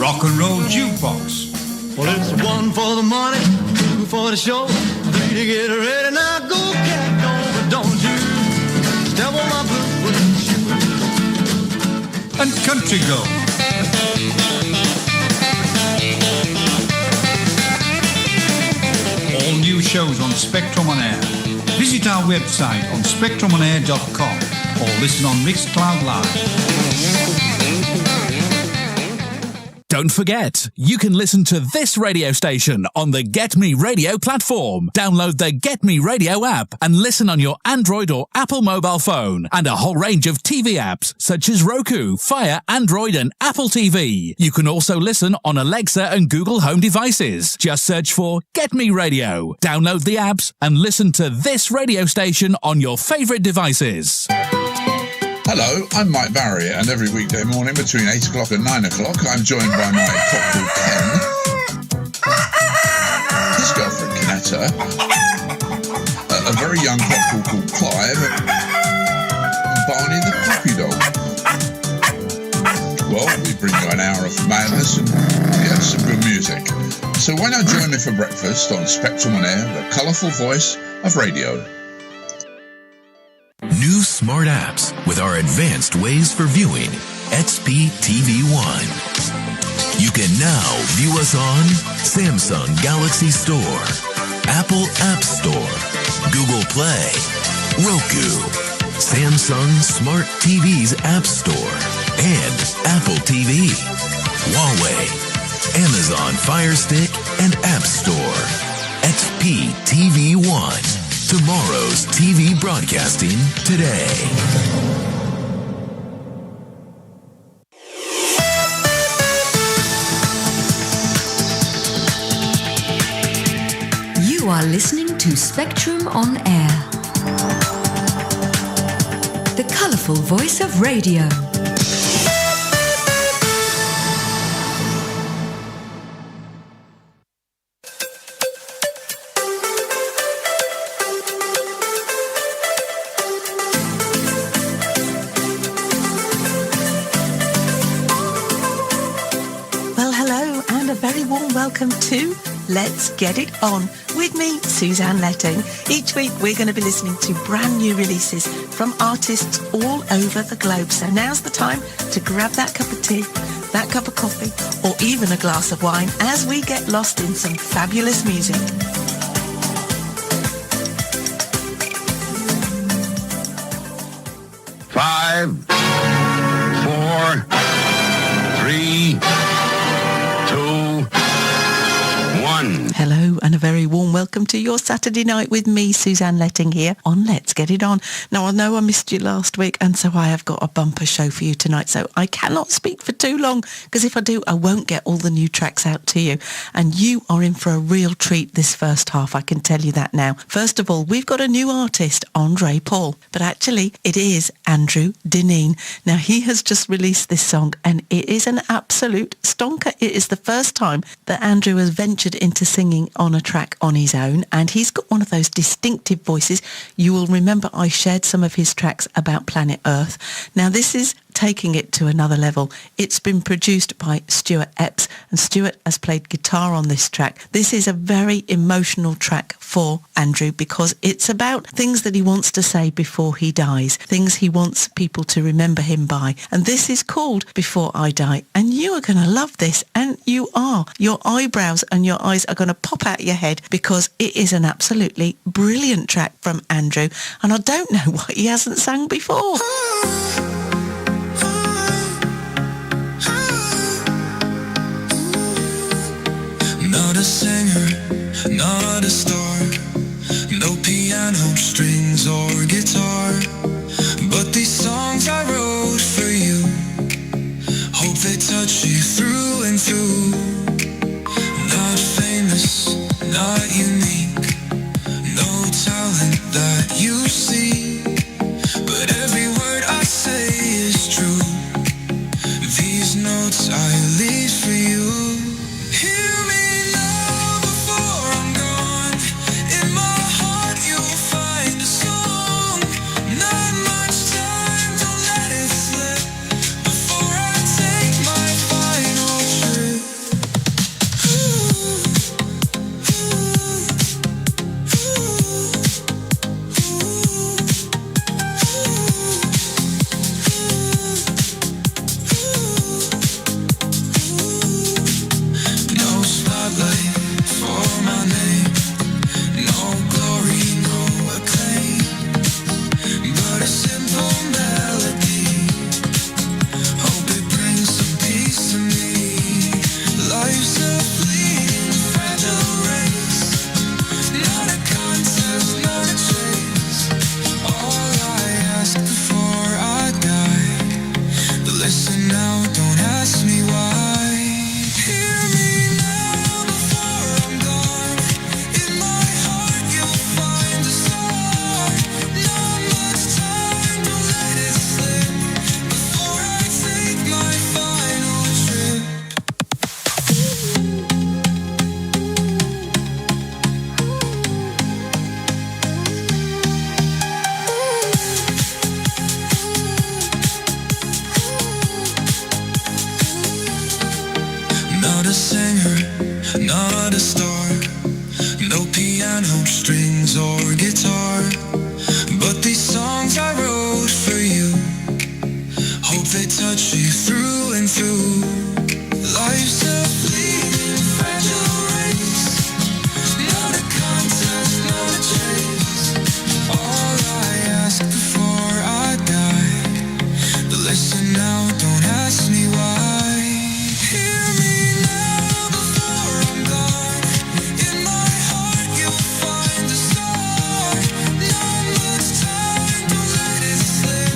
rock and roll jukebox. Well, it's 1 for the money, 2 for the show, 3 to get ready. Now go, cat, go, but don't you step on my blue shoe. And country girl. All new shows on Spectrum on Air. Visit our website on spectrumonair.com or listen on Mixcloud Live. Don't forget, you can listen to this radio station on the Get Me Radio platform. Download the Get Me Radio app and listen on your Android or Apple mobile phone, and a whole range of TV apps such as Roku, Fire, Android and Apple TV. You can also listen on Alexa and Google Home devices. Just search for Get Me Radio. Download the apps and listen to this radio station on your favourite devices. Hello, I'm Mike Barry, and every weekday morning between 8 o'clock and 9 o'clock, I'm joined by my cock called Ken, his girlfriend Canetta, a very young cock called Clive, and Barney the puppy dog. Well, we bring you an hour of madness and some good music. So why not join me for breakfast on Spectrum on Air, the colourful voice of radio. New smart apps with our advanced ways for viewing. XP TV One. You can now view us on Samsung Galaxy Store, Apple App Store, Google Play, Roku, Samsung Smart TV's App Store, and Apple TV, Huawei, Amazon Fire Stick, and App Store. XP TV One. Tomorrow's TV broadcasting today. You are listening to Spectrum on Air, the colourful voice of radio. Welcome to Let's Get It On with me, Suzanne Letting. Each week we're going to be listening to brand new releases from artists all over the globe. So now's the time to grab that cup of tea, that cup of coffee, or even a glass of wine as we get lost in some fabulous music. Five, 4, 3, 2, 1. Hello and a very warm welcome to your Saturday night with me, Suzanne Letting, here on Let's Get It On. Now, I know I missed you last week, and so I have got a bumper show for you tonight, so I cannot speak for too long, because if I do, I won't get all the new tracks out to you. And you are in for a real treat this first half, I can tell you that now. First of all, we've got a new artist, Andre Paul, but actually it is Andrew Dineen. Now, he has just released this song, and it is an absolute stonker. It is the first time that Andrew has ventured into singing on a track on his own, and he's got one of those distinctive voices. You will remember I shared some of his tracks about Planet Earth. Now, this is taking it to another level. It's been produced by Stuart Epps, and Stuart has played guitar on this track. This is a very emotional track for Andrew because it's about things that he wants to say before he dies, things he wants people to remember him by. And this is called Before I Die. And you are going to love this, and you are. Your eyebrows and your eyes are going to pop out your head because it is an absolutely brilliant track from Andrew. And I don't know why he hasn't sung before. Not a singer, not a star, no piano strings or guitar, but these songs I wrote for you, hope they touch you through and through. Not famous, not unique, no talent that you see, but every word I say is true. These notes I leave for you. Hear me now before I'm gone. In my heart you'll find a song. Not much time, don't let it slip before I take my final trip. a singer, not a star. No piano strings or guitar. But these songs I wrote for you, hope they touch you through and through. Life's a fleeting, fragile race, not a contest, not a chase. All I ask before I die, but listen now, don't ask me why. Hear me now before I'm gone. In my heart you'll find a star. Not much time, don't let it slip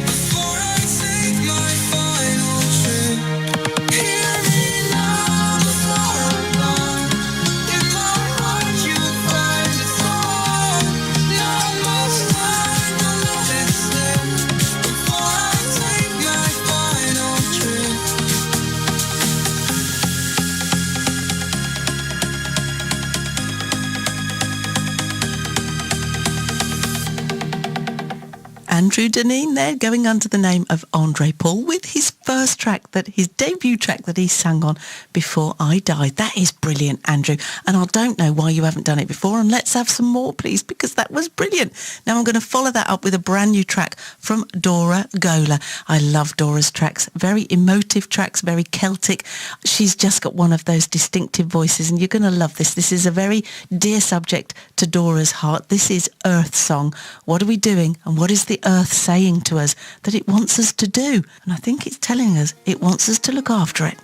before I take my final trip. Hear me now before I'm gone. In my heart you'll find a star. Not much time, don't let it slip before I take my final trip. Andrew Deneen there, going under the name of Andre Paul with his his debut track that he sang on, Before I Died. That is brilliant, Andrew. And I don't know why you haven't done it before, and let's have some more, please, because that was brilliant. Now I'm going to follow that up with a brand new track from Dora Gola. I love Dora's tracks, very emotive tracks, very Celtic. She's just got one of those distinctive voices, and you're going to love this. This is a very dear subject to Dora's heart. This is Earth Song. What are we doing, and what is the Earth saying to us that it wants us to do? And I think it's telling us it wants us to look after it.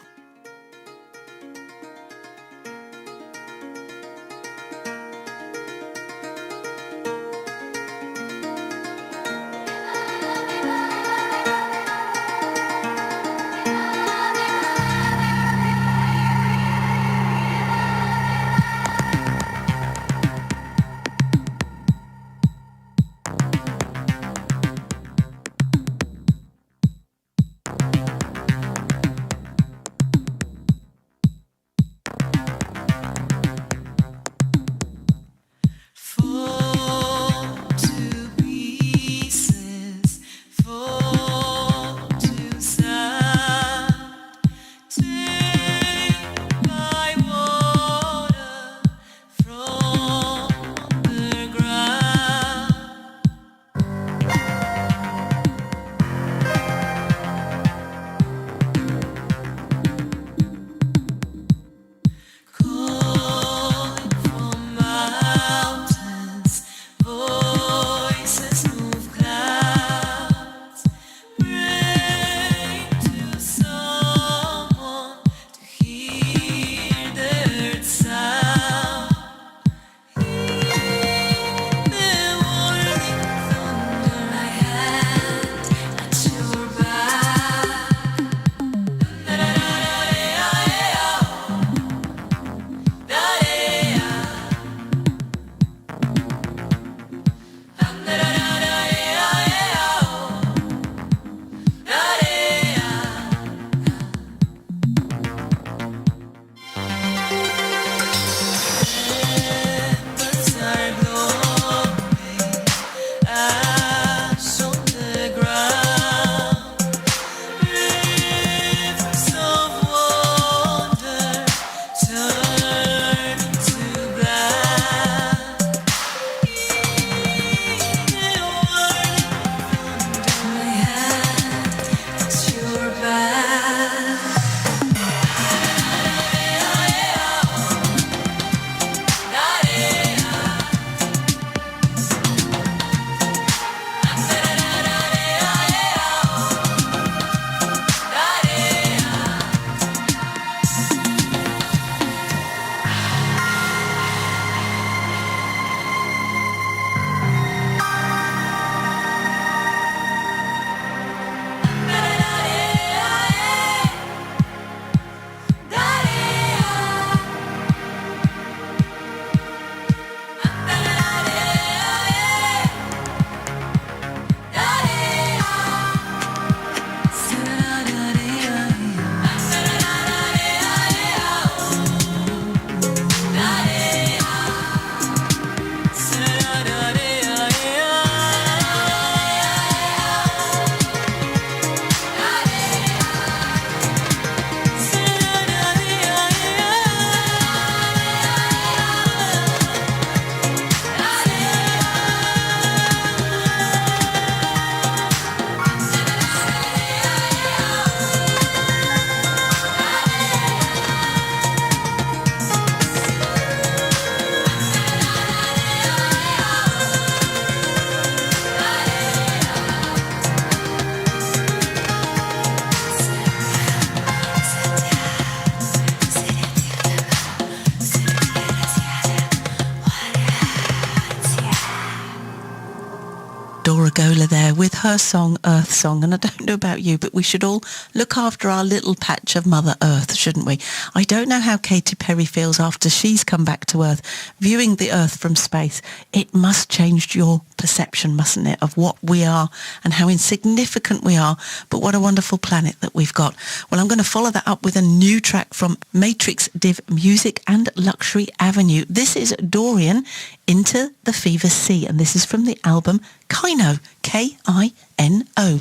with her song, Earth Song. And I don't know about you, but we should all look after our little patch of Mother Earth, shouldn't we? I don't know how Katy Perry feels after she's come back to Earth, viewing the Earth from space. It must change your perception, mustn't it, of what we are and how insignificant we are, but what a wonderful planet that we've got. Well, I'm going to follow that up with a new track from Matrix Div Music and Luxury Avenue. This is Dorian, Into the Fever Sea, and this is from the album Kino, K-I-N-O.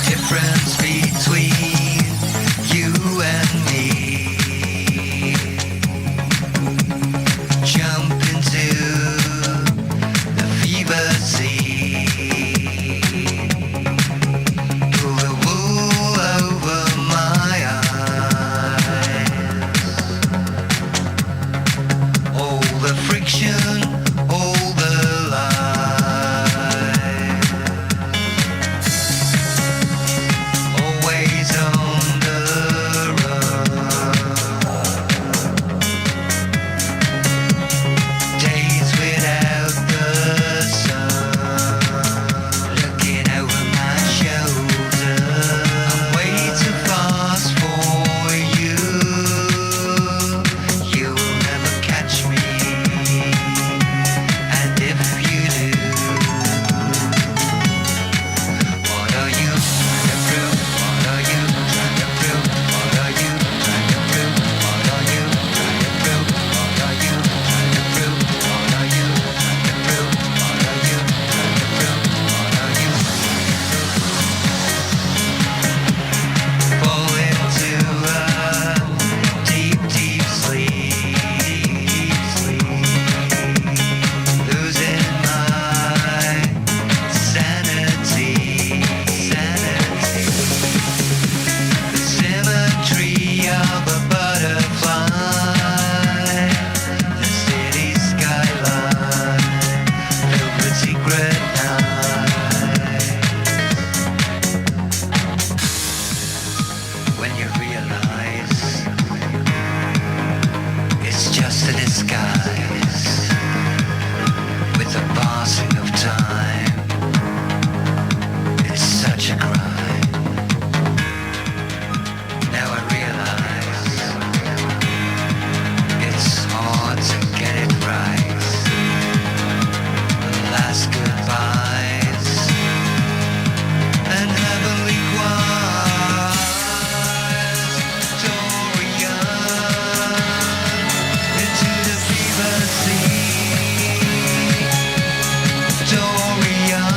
Difference between you and me. Jump into the fever sea. Pull the wool over my eyes. All the friction, all the lies. Always on the run. Days without the sun. Looking over my shoulder. I'm way too fast for you. You'll never catch me. And if you do, what are you trying to prove? What are you trying to prove? What are you trying to prove? What are you trying to prove? What are you trying to prove? What are you trying to prove? What are you trying to prove? What are you? Fall into a deep, deep sleep. Losing my sanity. The symmetry of a butterfly. The city skyline filled with secret nights. When you realize it's just a disguise with the passing of time. It's such a crime. Now I realize it's hard to get it right. The last goodbyes and heavenly quiet. Dorian, into the fever sea. Dorian,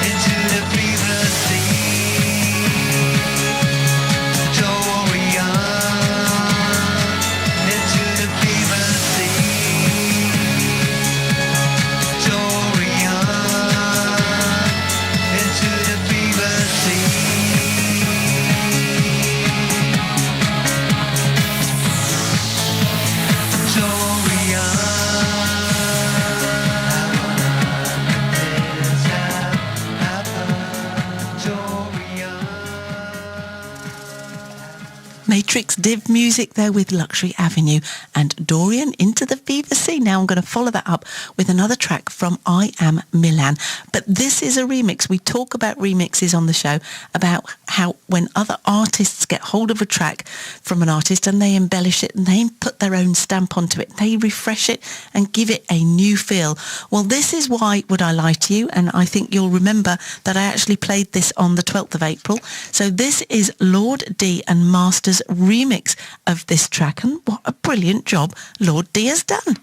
into the fever sea. Dorian, into the fever sea. Dorian, into the fever sea. Matrix Div Music there with Luxury Avenue and Dorian, Into the Fever Sea. Now I'm going to follow that up with another track from I Am Milan. But this is a remix. We talk about remixes on the show, about how when other artists get hold of a track from an artist and they embellish it and they put their own stamp onto it, they refresh it and give it a new feel. Well, this is Why Would I Lie to You? And I think you'll remember that I actually played this on the 12th of April. So this is Lord D and Master's remix of this track, and what a brilliant job Lord D has done.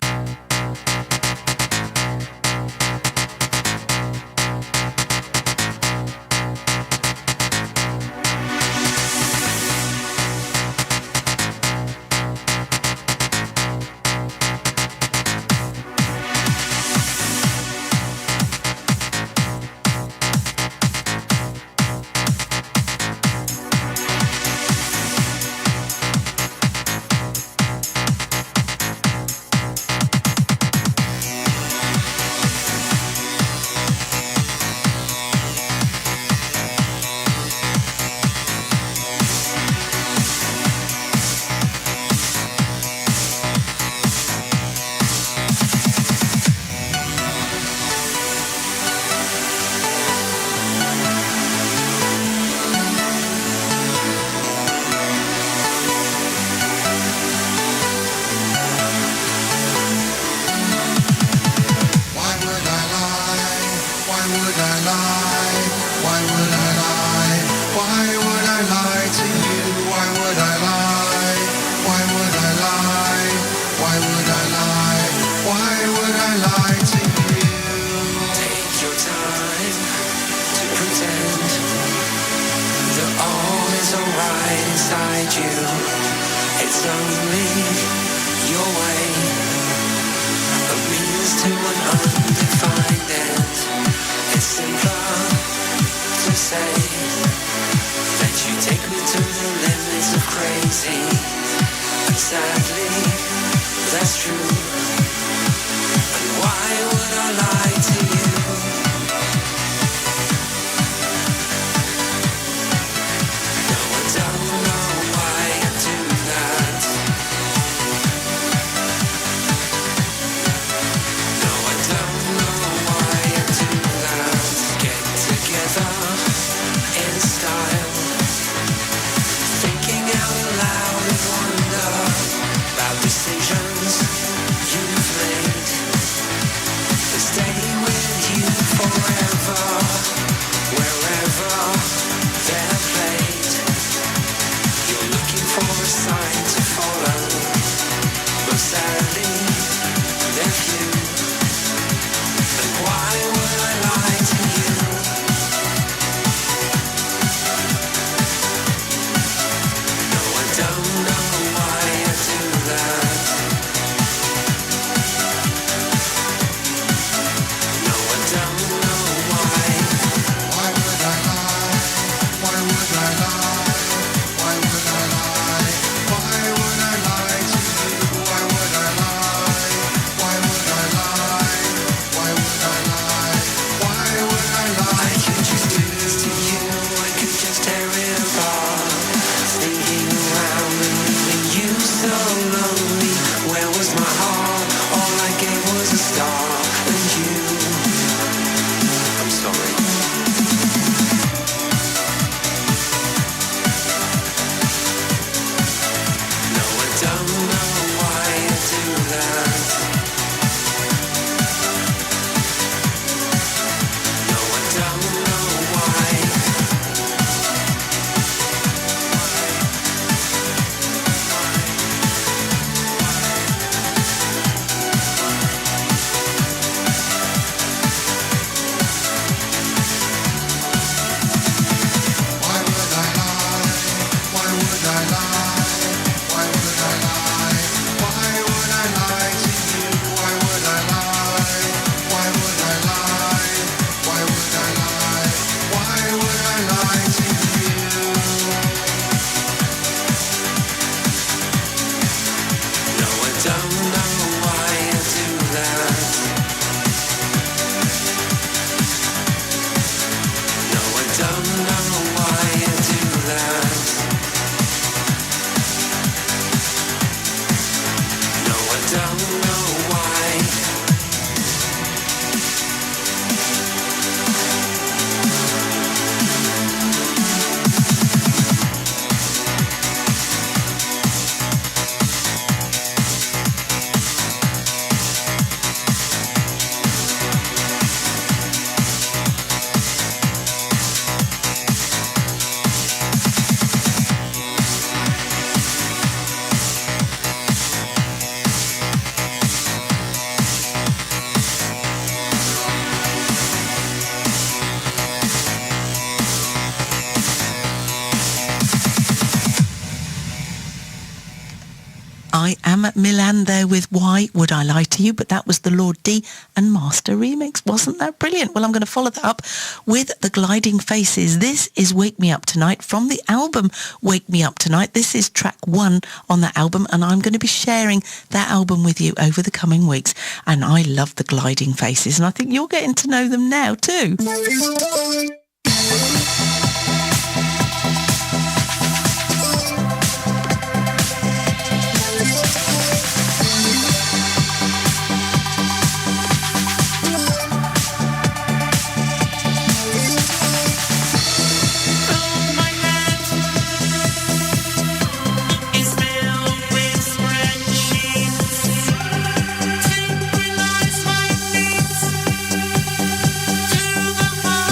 I lie? Why would I lie? Why would I lie to you? Why would I lie? Why would I lie? Why would I lie? Why would I lie to you? Take your time to pretend that all is alright inside you. It's only your way, a means to an undefined end. It's simpler to say that you take me to the limits of crazy, and sadly, that's true. And why would I lie to you? No, I don't know why I do that. No, I don't know why I do that. Get together in style, thinking out loud and wonder about decisions you've made. To stay with you forever, wherever they're played. You're looking for a sign to follow, but sadly, they're few. And why would I lie to you? No, I don't know why I do that. No, I don't know why. Why would I lie? Why would I lie? Why would I lie? Why would I lie to you? Why would I lie? Why would I lie? Why would I lie? Why would I lie? I could just do this to you, I could just tear it apart. Thinking around and leaving you so lonely. Where was my heart? All I gave was a star. And you, I'm sorry. No, I don't know why I do that. No, I don't know why. Why would I lie? Why would I lie? Why would I lie? Why would I lie to you? Why would I lie? Why would I lie? Why would I lie? Why would I lie to you? No, I don't know why I do that. No, I don't know why I do that. No, I don't know why. I am at Milan there with Why Would I Lie to You, but that was the Lord D and Master remix. Wasn't that brilliant? Well, I'm going to follow that up with the Gliding Faces. This is Wake Me Up Tonight from the album Wake Me Up Tonight. This is track 1 on that album, and I'm going to be sharing that album with you over the coming weeks. And I love the Gliding Faces, and I think you're getting to know them now too. Synchronize my beats to the heart.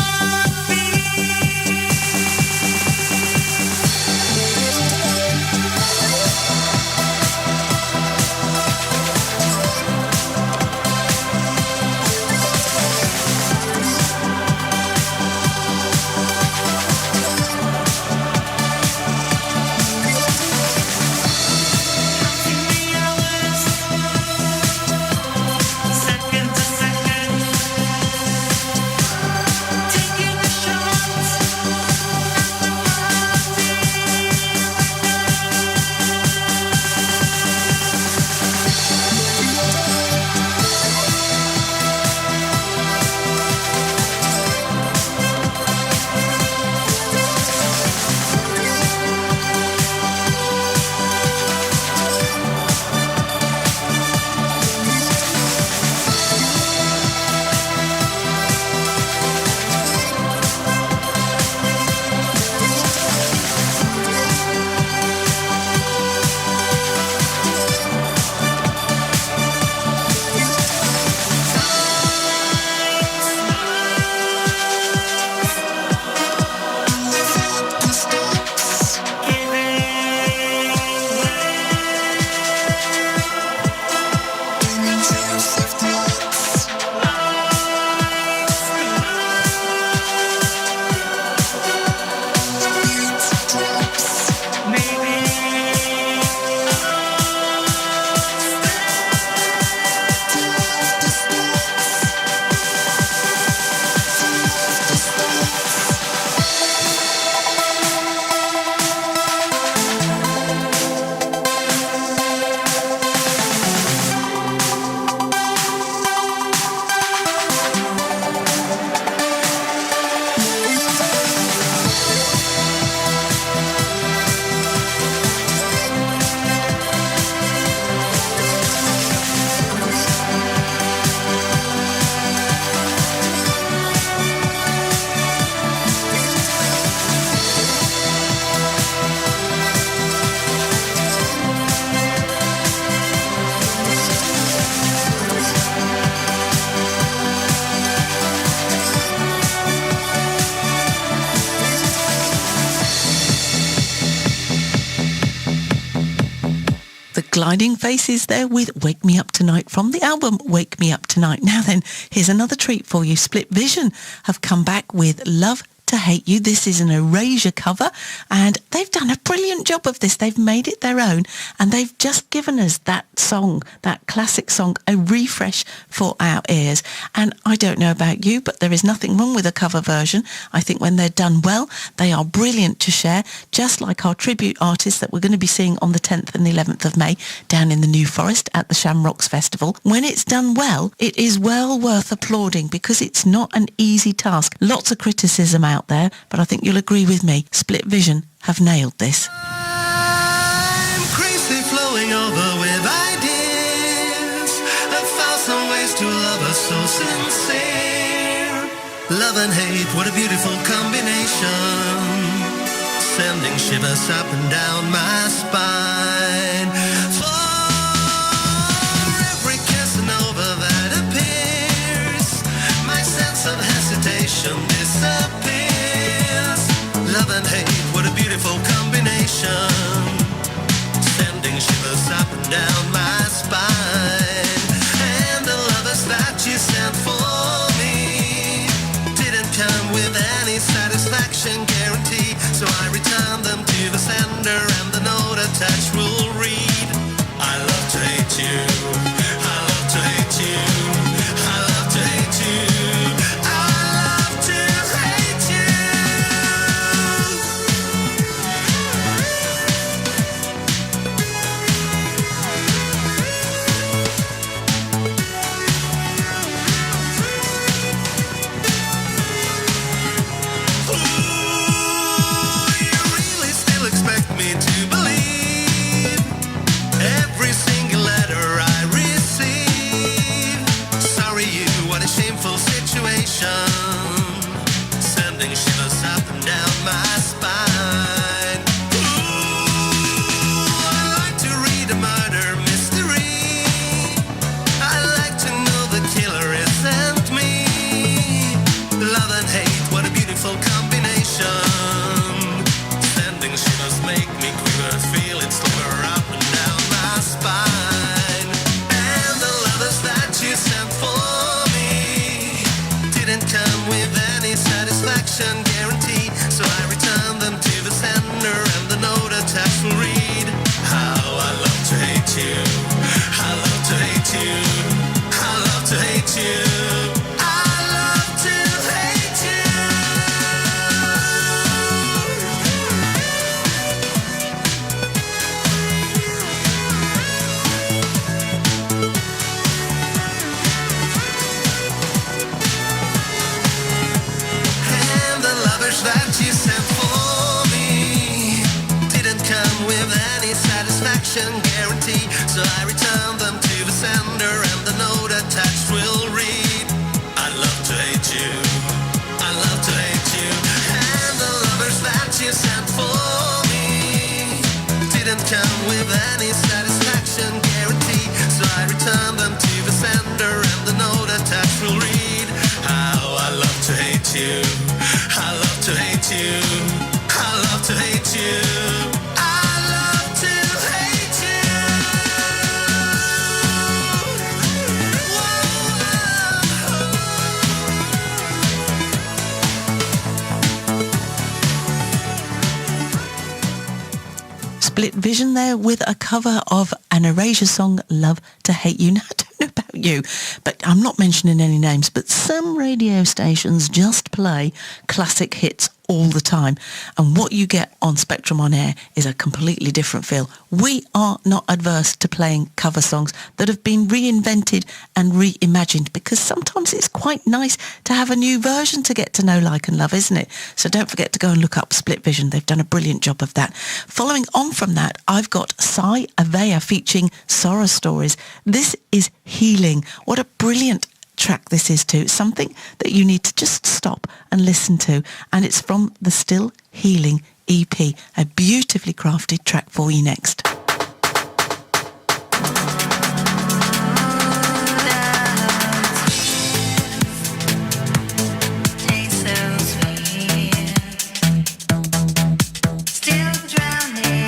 Gliding Faces there with Wake Me Up Tonight from the album Wake Me Up Tonight. Now then, here's another treat for you. Split Vision have come back with Love to Hate You. This is an Erasure cover, and they've done a brilliant job of this. They've made it their own, and they've just given us that song, that classic song, a refresh for our ears. And I don't know about you, but there is nothing wrong with a cover version. I think when they're done well, they are brilliant to share, just like our tribute artists that we're going to be seeing on the 10th and the 11th of May down in the New Forest at the Shamrocks Festival. When it's done well, it is well worth applauding, because it's not an easy task. Lots of criticism out there, but I think you'll agree with me. Split Vision have nailed this. I'm crazy, flowing over with ideas, 1,000 ways to love us, so sincere. Love and hate, what a beautiful combination, sending shivers up and down my spine. For every Casanova that appears, my sense of hesitation disappears. Love and hate, what a beautiful combination, sending shivers up and down my spine. And the lovers that you sent for me didn't come with any satisfaction guarantee, so I returned them to the sender, and the note attached will read, I love to hate you, I love to hate you, I love to hate you, I love to hate you. Sending shivers up and down my spine. Ooh, I like to read a murder mystery. I like to know the killer isn't me. Love and hate, what a beautiful combination, sending shivers make me quiver, feel it sliver up and down my spine. And the lovers that you sent for me didn't come with any satisfaction guarantee, so I returned them to the sender, and the note attached will read, how I love to hate you, I love to hate you, I love to hate you, I love to hate you. That you sent for me didn't come with any satisfaction guarantee, so I returned them to the sender, and the note attached will read, I love to hate you, I love to hate you. And the lovers that you sent for me didn't come with any satisfaction guarantee, so I returned them to the sender, and the note attached will read, how I love to hate you, I love to hate you, I love to hate you, I love to hate you. Split Vision there with a cover of an Erasure song, Love to Hate You. Now, I don't know about you, but I'm not mentioning any names, but some radio stations just play classic hits all the time, and what you get on Spectrum On Air is a completely different feel. We are not adverse to playing cover songs that have been reinvented and reimagined, because sometimes it's quite nice to have a new version to get to know, like and love, isn't it? So don't forget to go and look up Split Vision. They've done a brilliant job of that. Following on from that, I've got Sai Avea featuring Sorrow Stories. This is Healing. What a brilliant track this is too. Something that you need to just stop and listen to, and it's from the Still Healing EP. A beautifully crafted track for you next. Still drowning.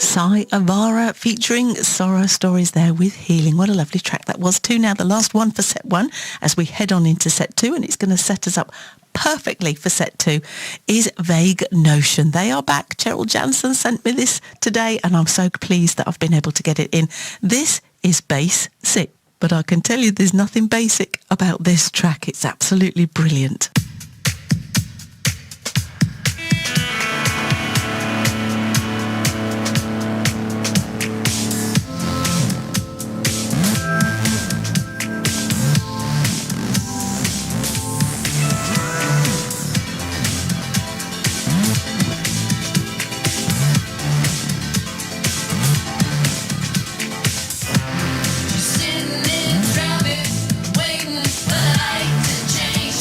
Sai Avara featuring Sorrow Stories there with Healing. What a lovely track that was too. Now the last one for set 1 as we head on into set 2, and it's going to set us up perfectly for set 2, is Vague Notion. They are back. Cheryl Jansen sent me this today and I'm so pleased that I've been able to get it in. This is basic, but I can tell you there's nothing basic about this track. It's absolutely brilliant. Sitting in traffic, waiting for the light to change.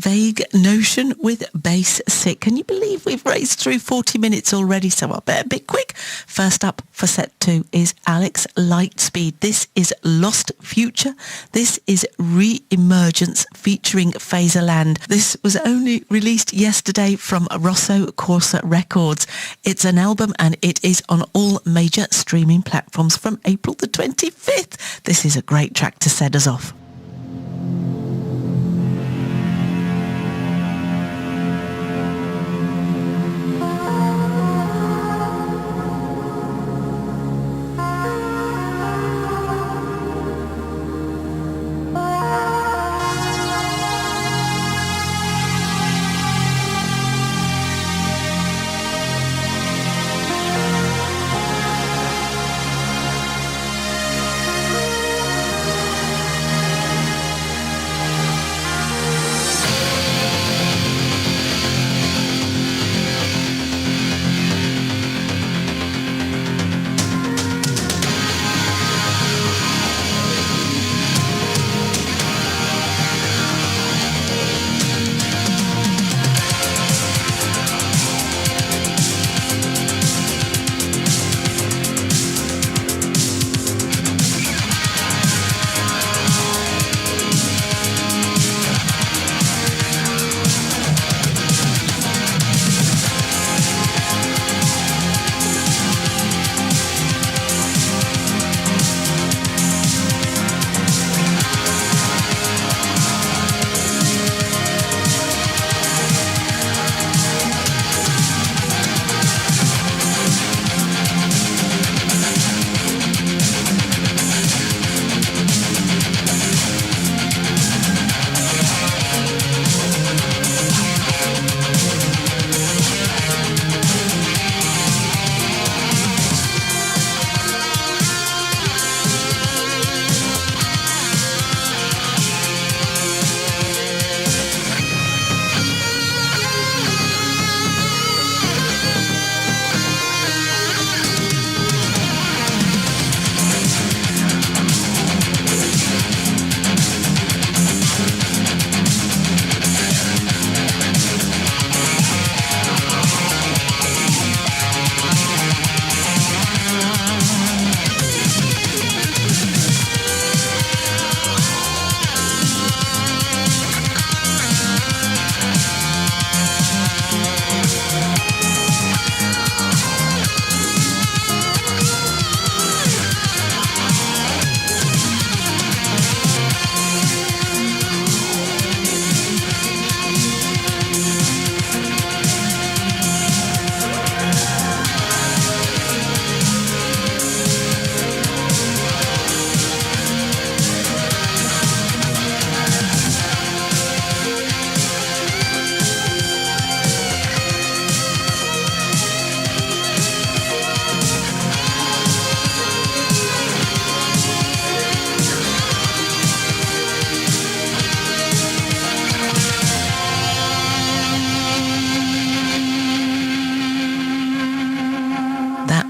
Vague Notion with Bass Sick. Can you believe we've raced through 40 minutes already? So I better be quick. First up for set 2 is Alex Lightspeed. This is Lost Future. This is Re-Emergence featuring Phaserland. This was only released yesterday from Rosso Corsa Records. It's an album and it is on all major streaming platforms from April the 25th. This is a great track to set us off.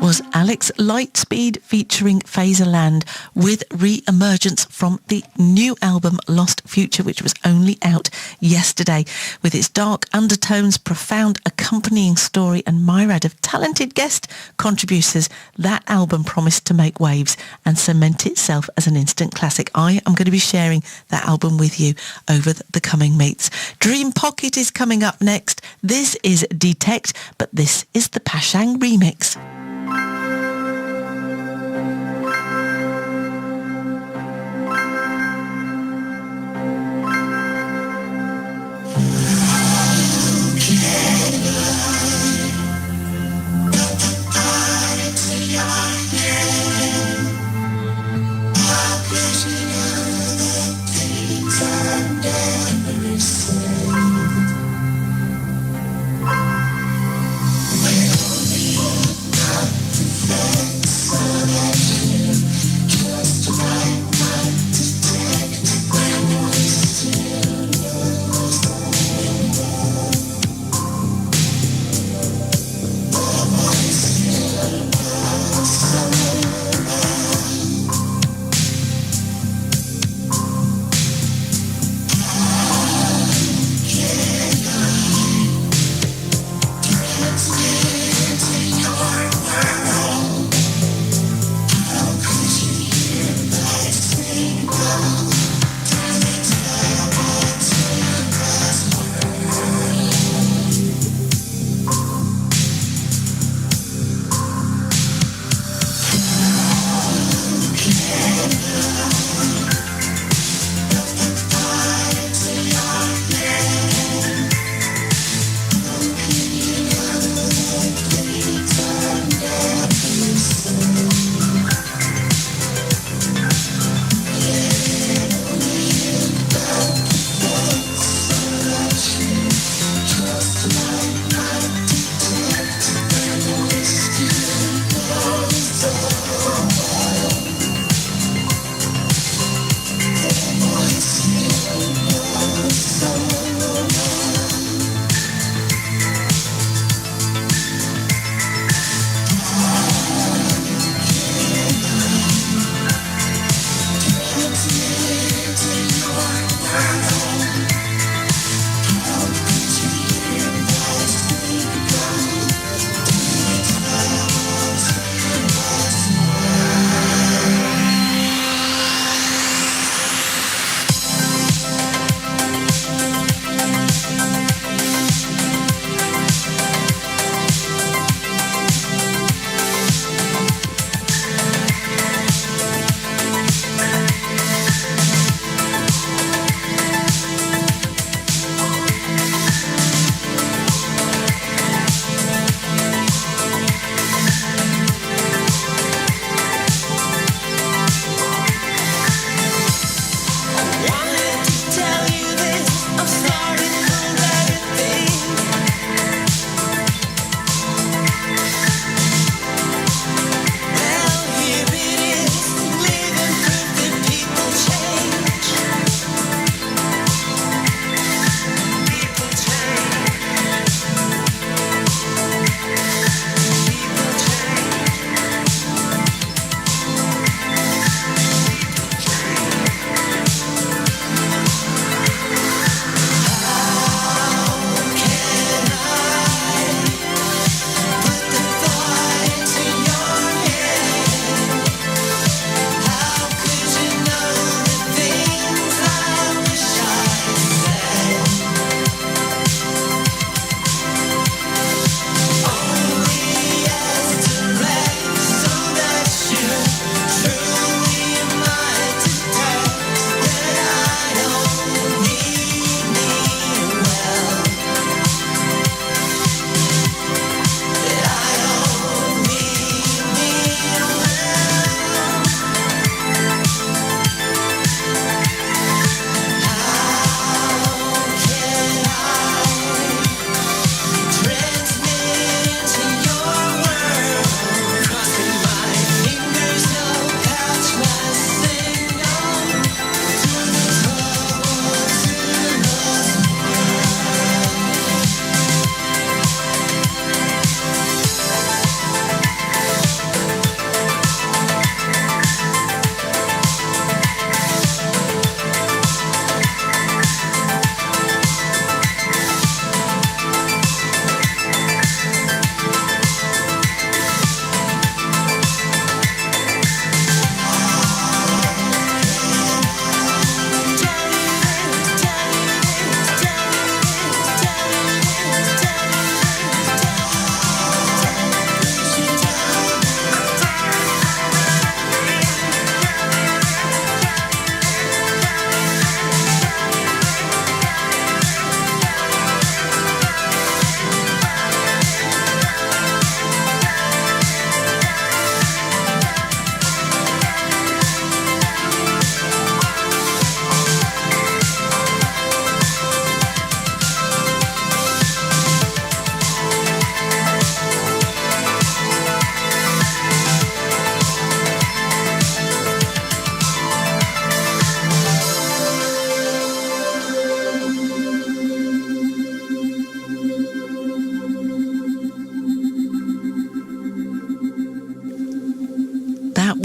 Was Alex Lightspeed featuring Phaserland with Re-Emergence from the new album Lost Future, which was only out yesterday. With its dark undertones, profound accompanying story and myriad of talented guest contributors, that album promised to make waves and cement itself as an instant classic. I am going to be sharing that album with you over the coming meets. Dream Pocket is coming up next. This is Detect, but this is the Pashang remix. We'll be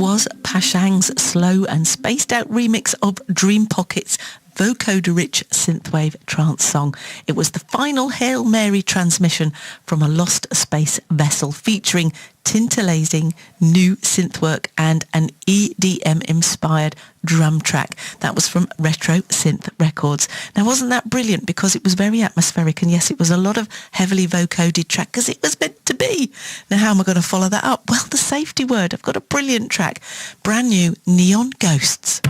was Pashang's slow and spaced out remix of Dream Pocket's vocoder-rich synthwave trance song. It was the final Hail Mary transmission from a lost space vessel featuring titillating new synthwork and an EDM-inspired drum track. That was from Retro Synth Records. Now, wasn't that brilliant? Because it was very atmospheric, and yes, it was a lot of heavily vocoded track because it was meant to be. Now, how am I going to follow that up? Well, the safety word. I've got a brilliant track. Brand new, Neon Ghosts.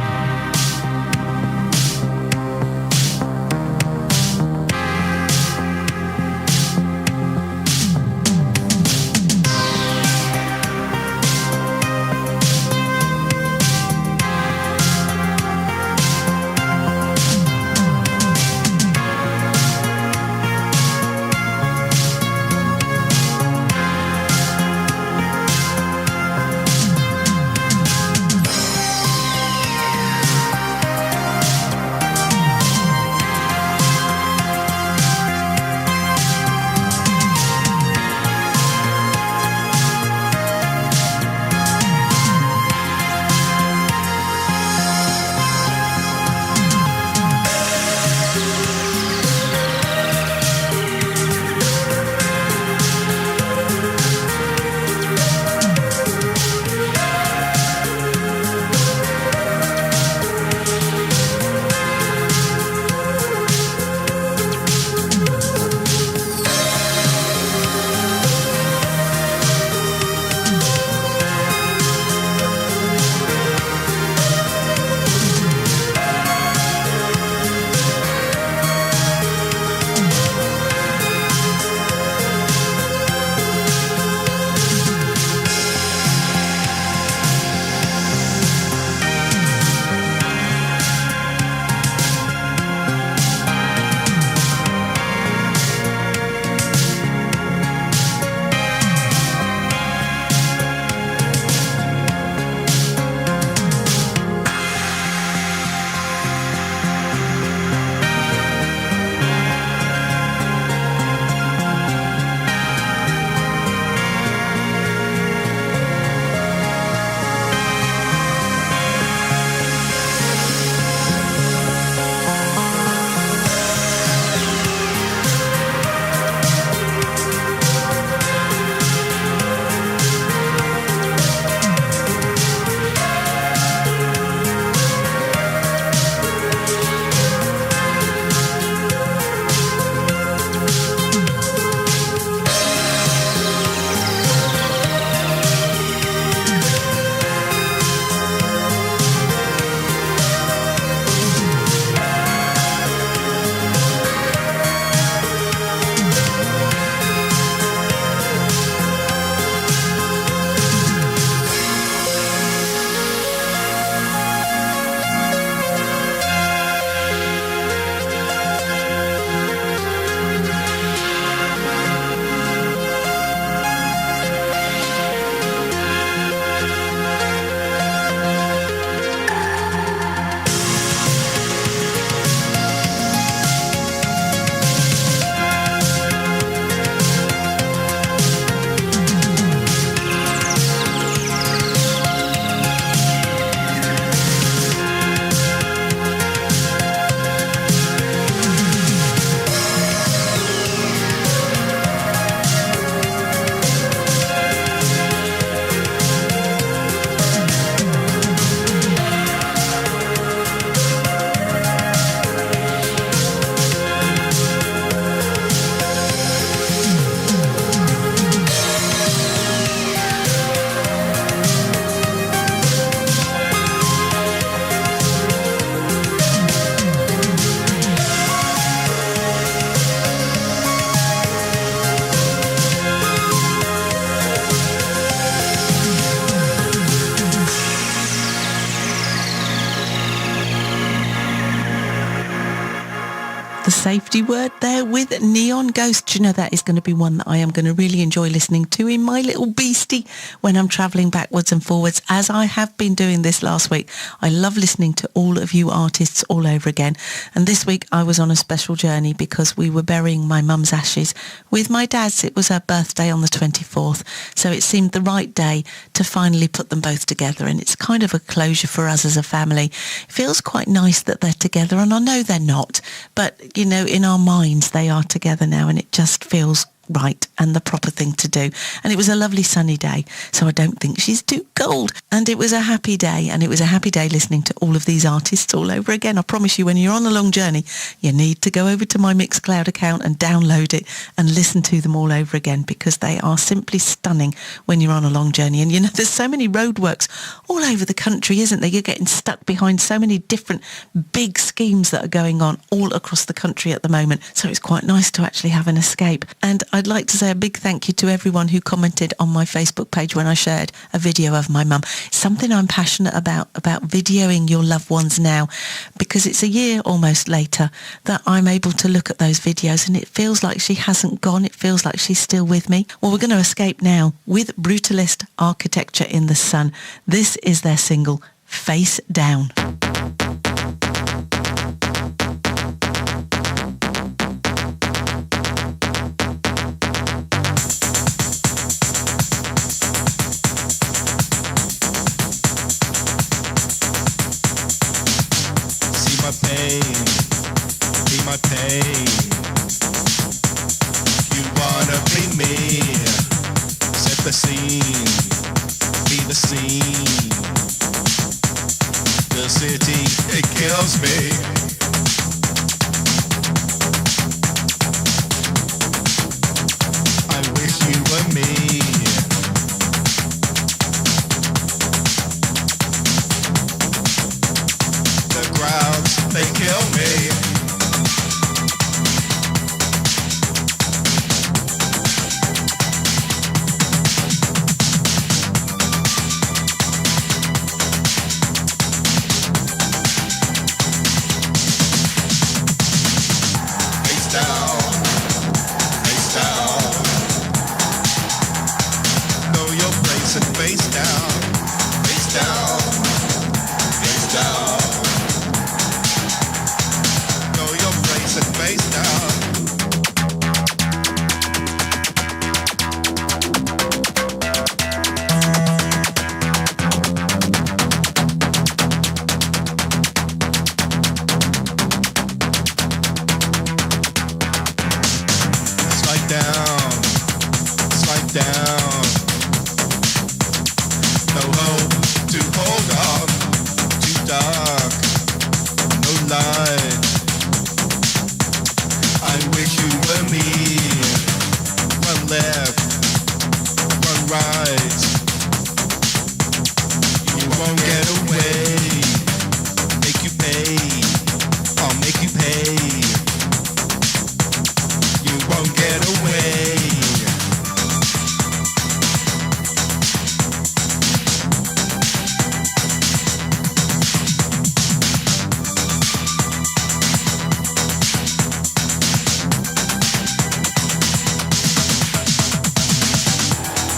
safety word there with Neon Ghost. You know, that is going to be one that I am going to really enjoy listening to in my little beastie when I'm travelling backwards and forwards, as I have been doing this last week. I love listening to all of you artists all over again. And this week I was on a special journey because we were burying my mum's ashes with my dad's. It was her birthday on the 24th, so it seemed the right day to finally put them both together, and it's kind of a closure for us as a family. It feels quite nice that they're together, and I know they're not, but you know, in our minds they are together now, and it just feels right and the proper thing to do. And it was a lovely sunny day, so I don't think she's too cold, and it was a happy day, and it was a happy day listening to all of these artists all over again. I promise you, when you're on a long journey, you need to go over to my Mixcloud account and download it and listen to them all over again, because they are simply stunning when you're on a long journey. And you know, there's so many roadworks all over the country, isn't there? You're getting stuck behind so many different big schemes that are going on all across the country at the moment, so it's quite nice to actually have an escape. And I'd like to say a big thank you to everyone who commented on my Facebook page when I shared a video of my mum. It's something I'm passionate about videoing your loved ones now, because it's a year almost later that I'm able to look at those videos and it feels like she hasn't gone. It feels like she's still with me. Well, we're going to escape now with Brutalist Architecture in the Sun. This is their single, Face Down. Be my pain. You wanna be me? Set the scene. Be the scene. The city, it kills me. I wish you were me. The crowds, they kill me. Face down, face down. Know your place and face down, face down, face down. And face down. Slide down, slide down. No hope to hold on. Too dark, no light. I wish you were me. One left, one right. You won't get away. Make you pay. I'll make you pay. You won't get away.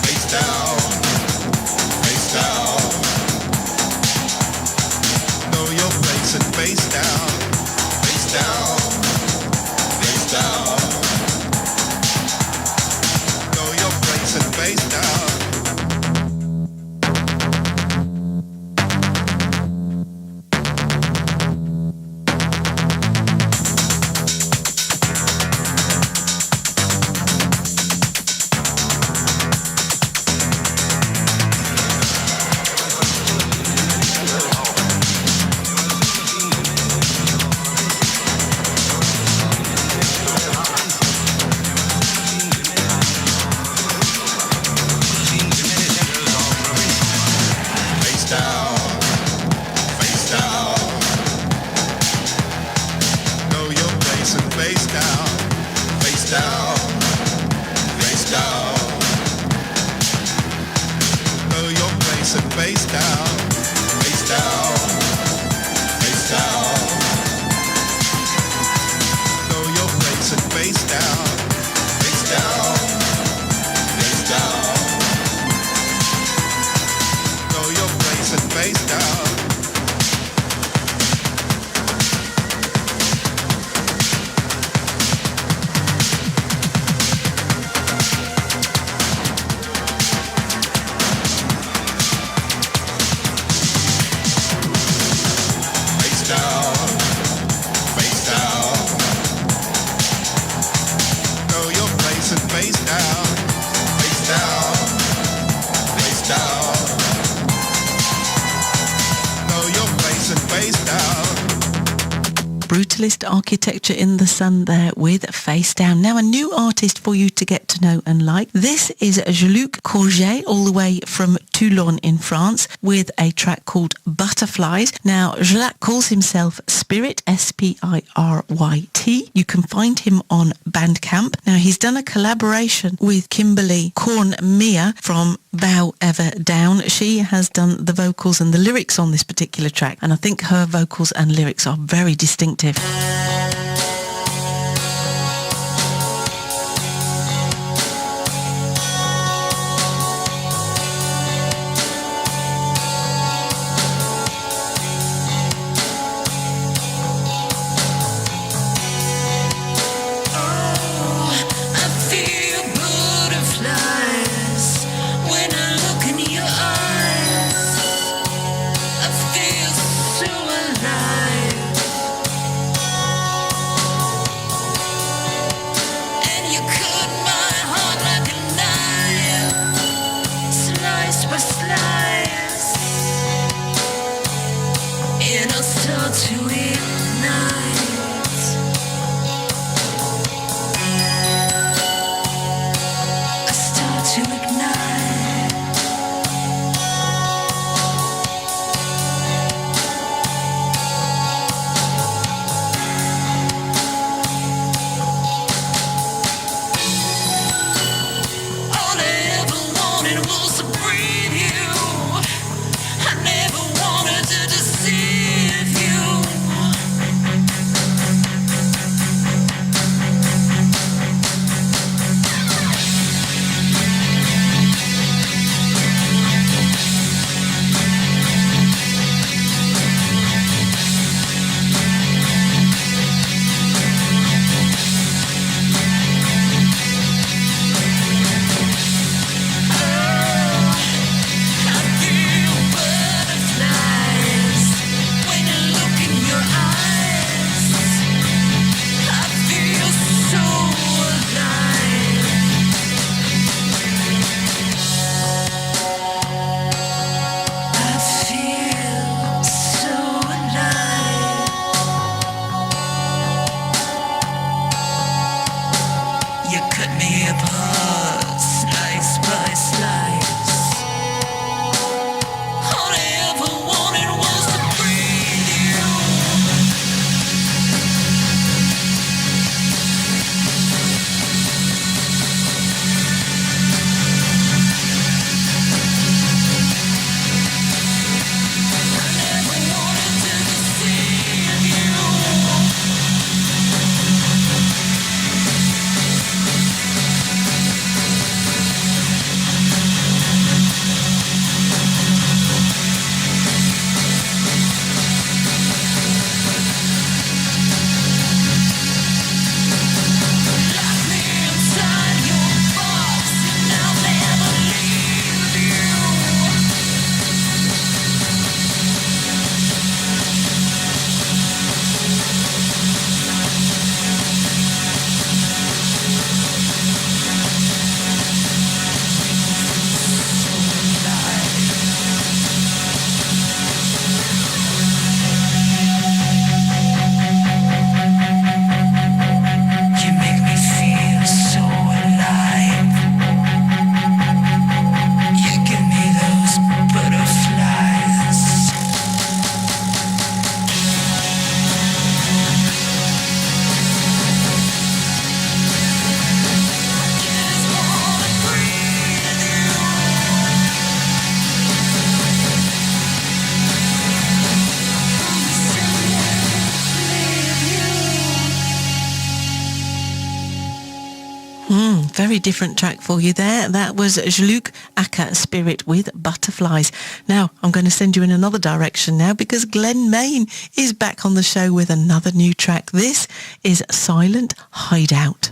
Face down, face down, face down. Know your place and face down. Brutalist Architecture in the Sun there with Face Down. Now a new artist for you to get to know and like. This is Jean-Luc Courget, all the way from Toulon in France, with a track called Butterflies. Now Jacques calls himself Spirit, Spiryt. You can find him on Bandcamp. Now he's done a collaboration with Kimberly Korn-Mia from Bow Ever Down. She has done the vocals and the lyrics on this particular track, and I think her vocals and lyrics are very distinctive. Very different track for you there. That was Jean-Luc aka Spirit with Butterflies. Now, I'm going to send you in another direction now because Glenn Main is back on the show with another new track. This is Silent Hideout.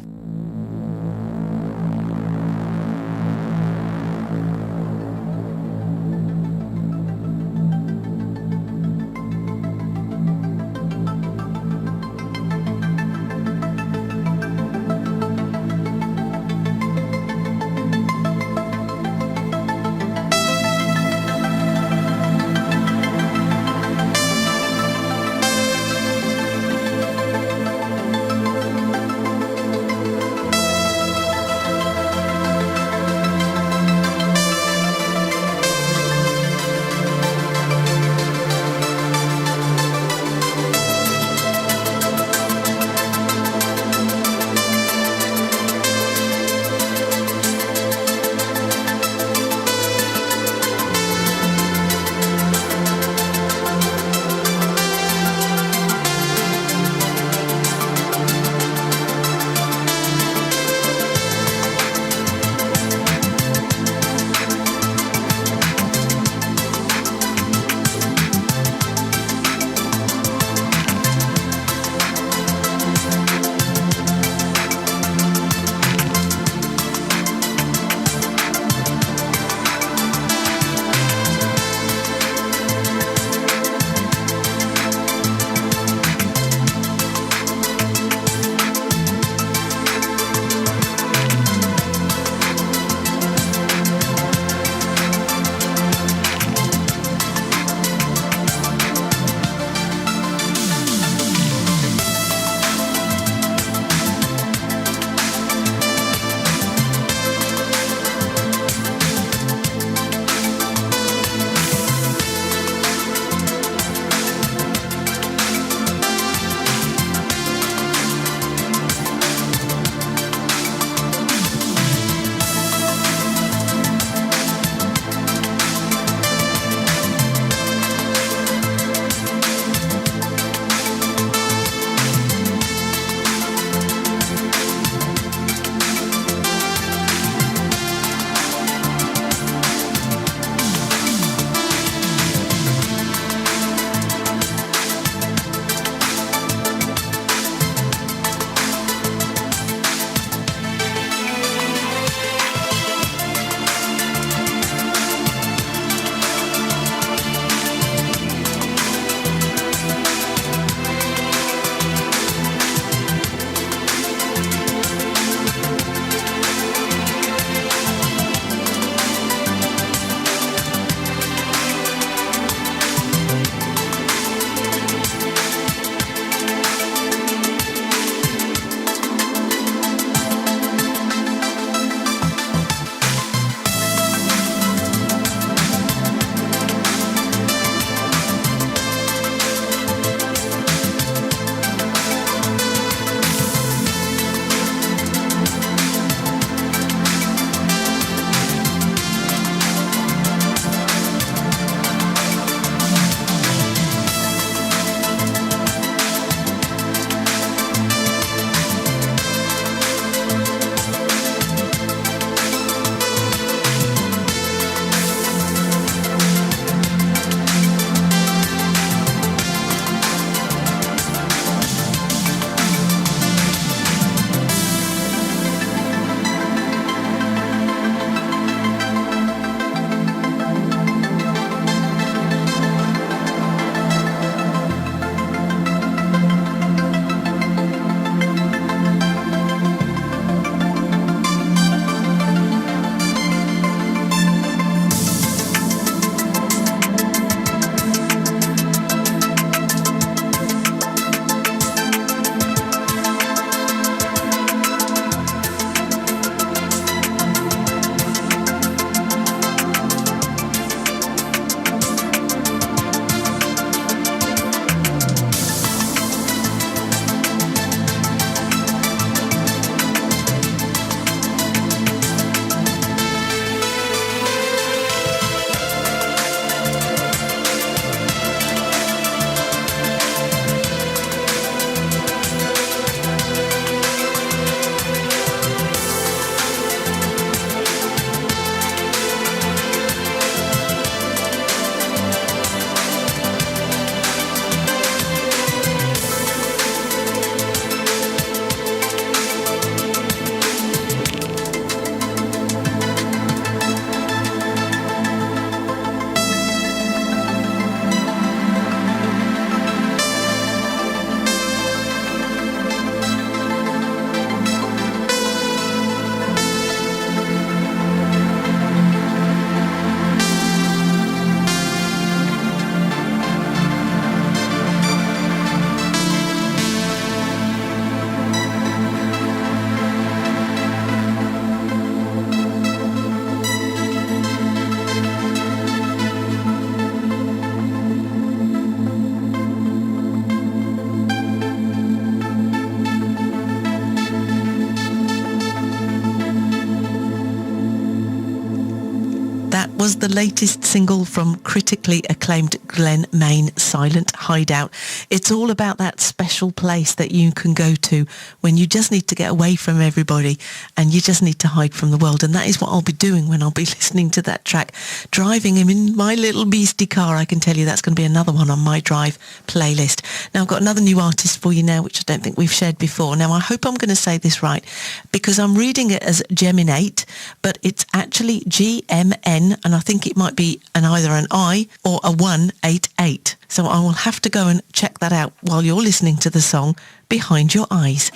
That was the latest single from critically acclaimed Glenn Main, Silent Hideout. It's all about that special place that you can go to when you just need to get away from everybody and you just need to hide from the world. And that is what I'll be doing when I'll be listening to that track. Driving him in my little beastie car, I can tell you that's going to be another one on my Drive playlist. Now, I've got another new artist for you now, which I don't think we've shared before. Now, I hope I'm going to say this right, because I'm reading it as Geminate, but it's actually GMN, and I think it might be either an I or a 188. So I will have to go and check that out while you're listening to the song Behind Your Eyes.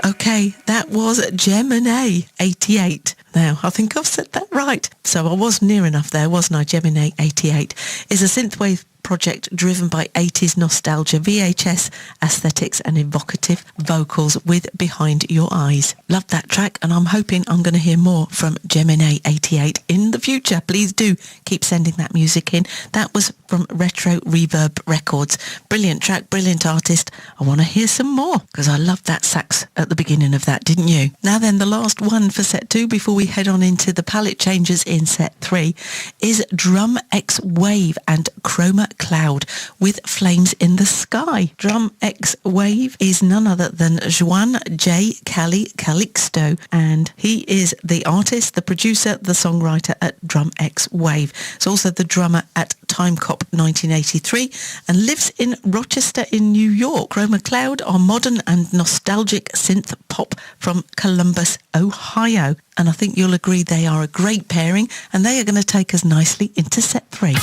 Okay, that was Gemini 88. Now, I think I've said that right. So I was near enough there, wasn't I? Gemini 88 is a synthwave project driven by 80s nostalgia, VHS aesthetics and evocative vocals with Behind Your Eyes. Love that track, and I'm hoping I'm going to hear more from Gemini 88 in the future. Please do keep sending that music in. That was from Retro Reverb Records. Brilliant track, brilliant artist. I want to hear some more because I loved that sax at the beginning of that, didn't you? Now then, the last one for set 2 before we head on into the palette changes in set 3 is Drum X Wave and Chroma Cloud with Flames in the Sky. Drum X Wave is none other than Juan J. Calixto, and he is the artist, the producer, the songwriter at Drum X Wave. He's also the drummer at Time Cop 1983 and lives in Rochester in New York. Chroma Cloud are modern and nostalgic synth pop from Columbus, Ohio. And I think you'll agree they are a great pairing, and they are going to take us nicely into set 3.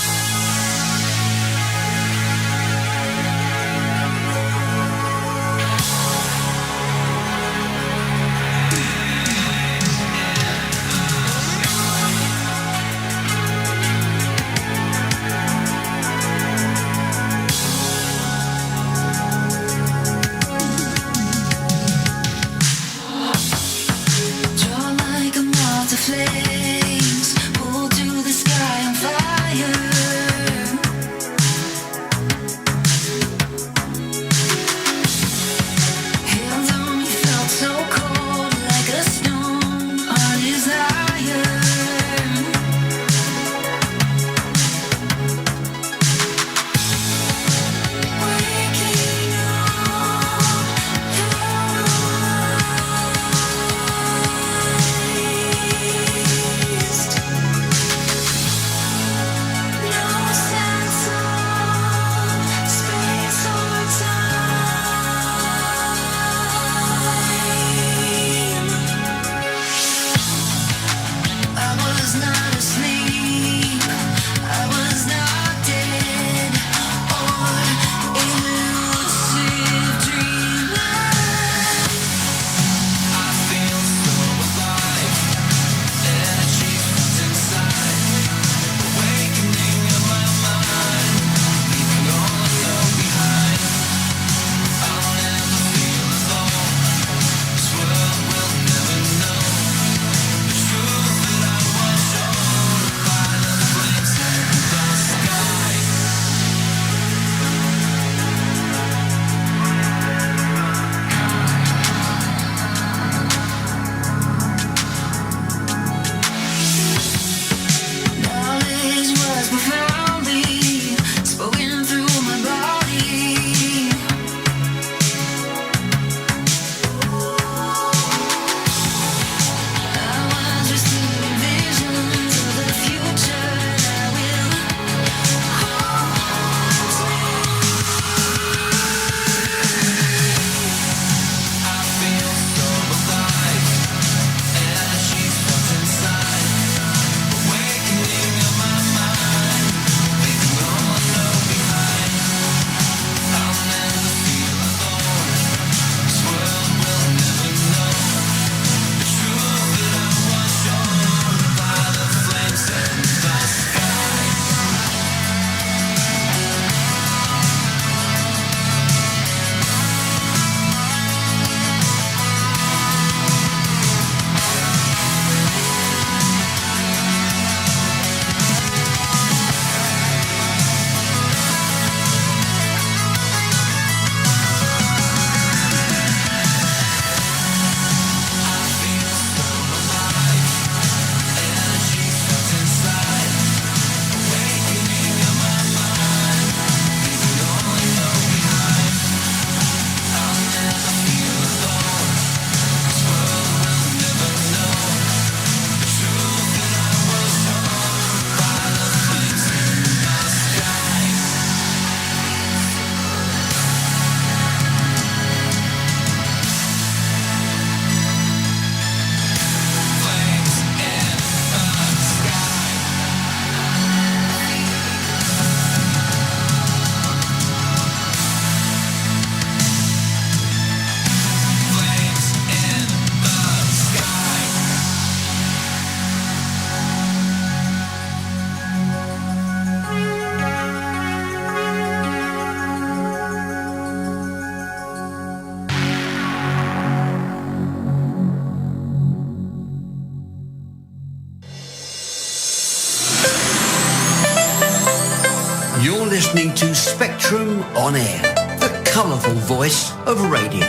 to Spectrum On Air, the colourful voice of radio.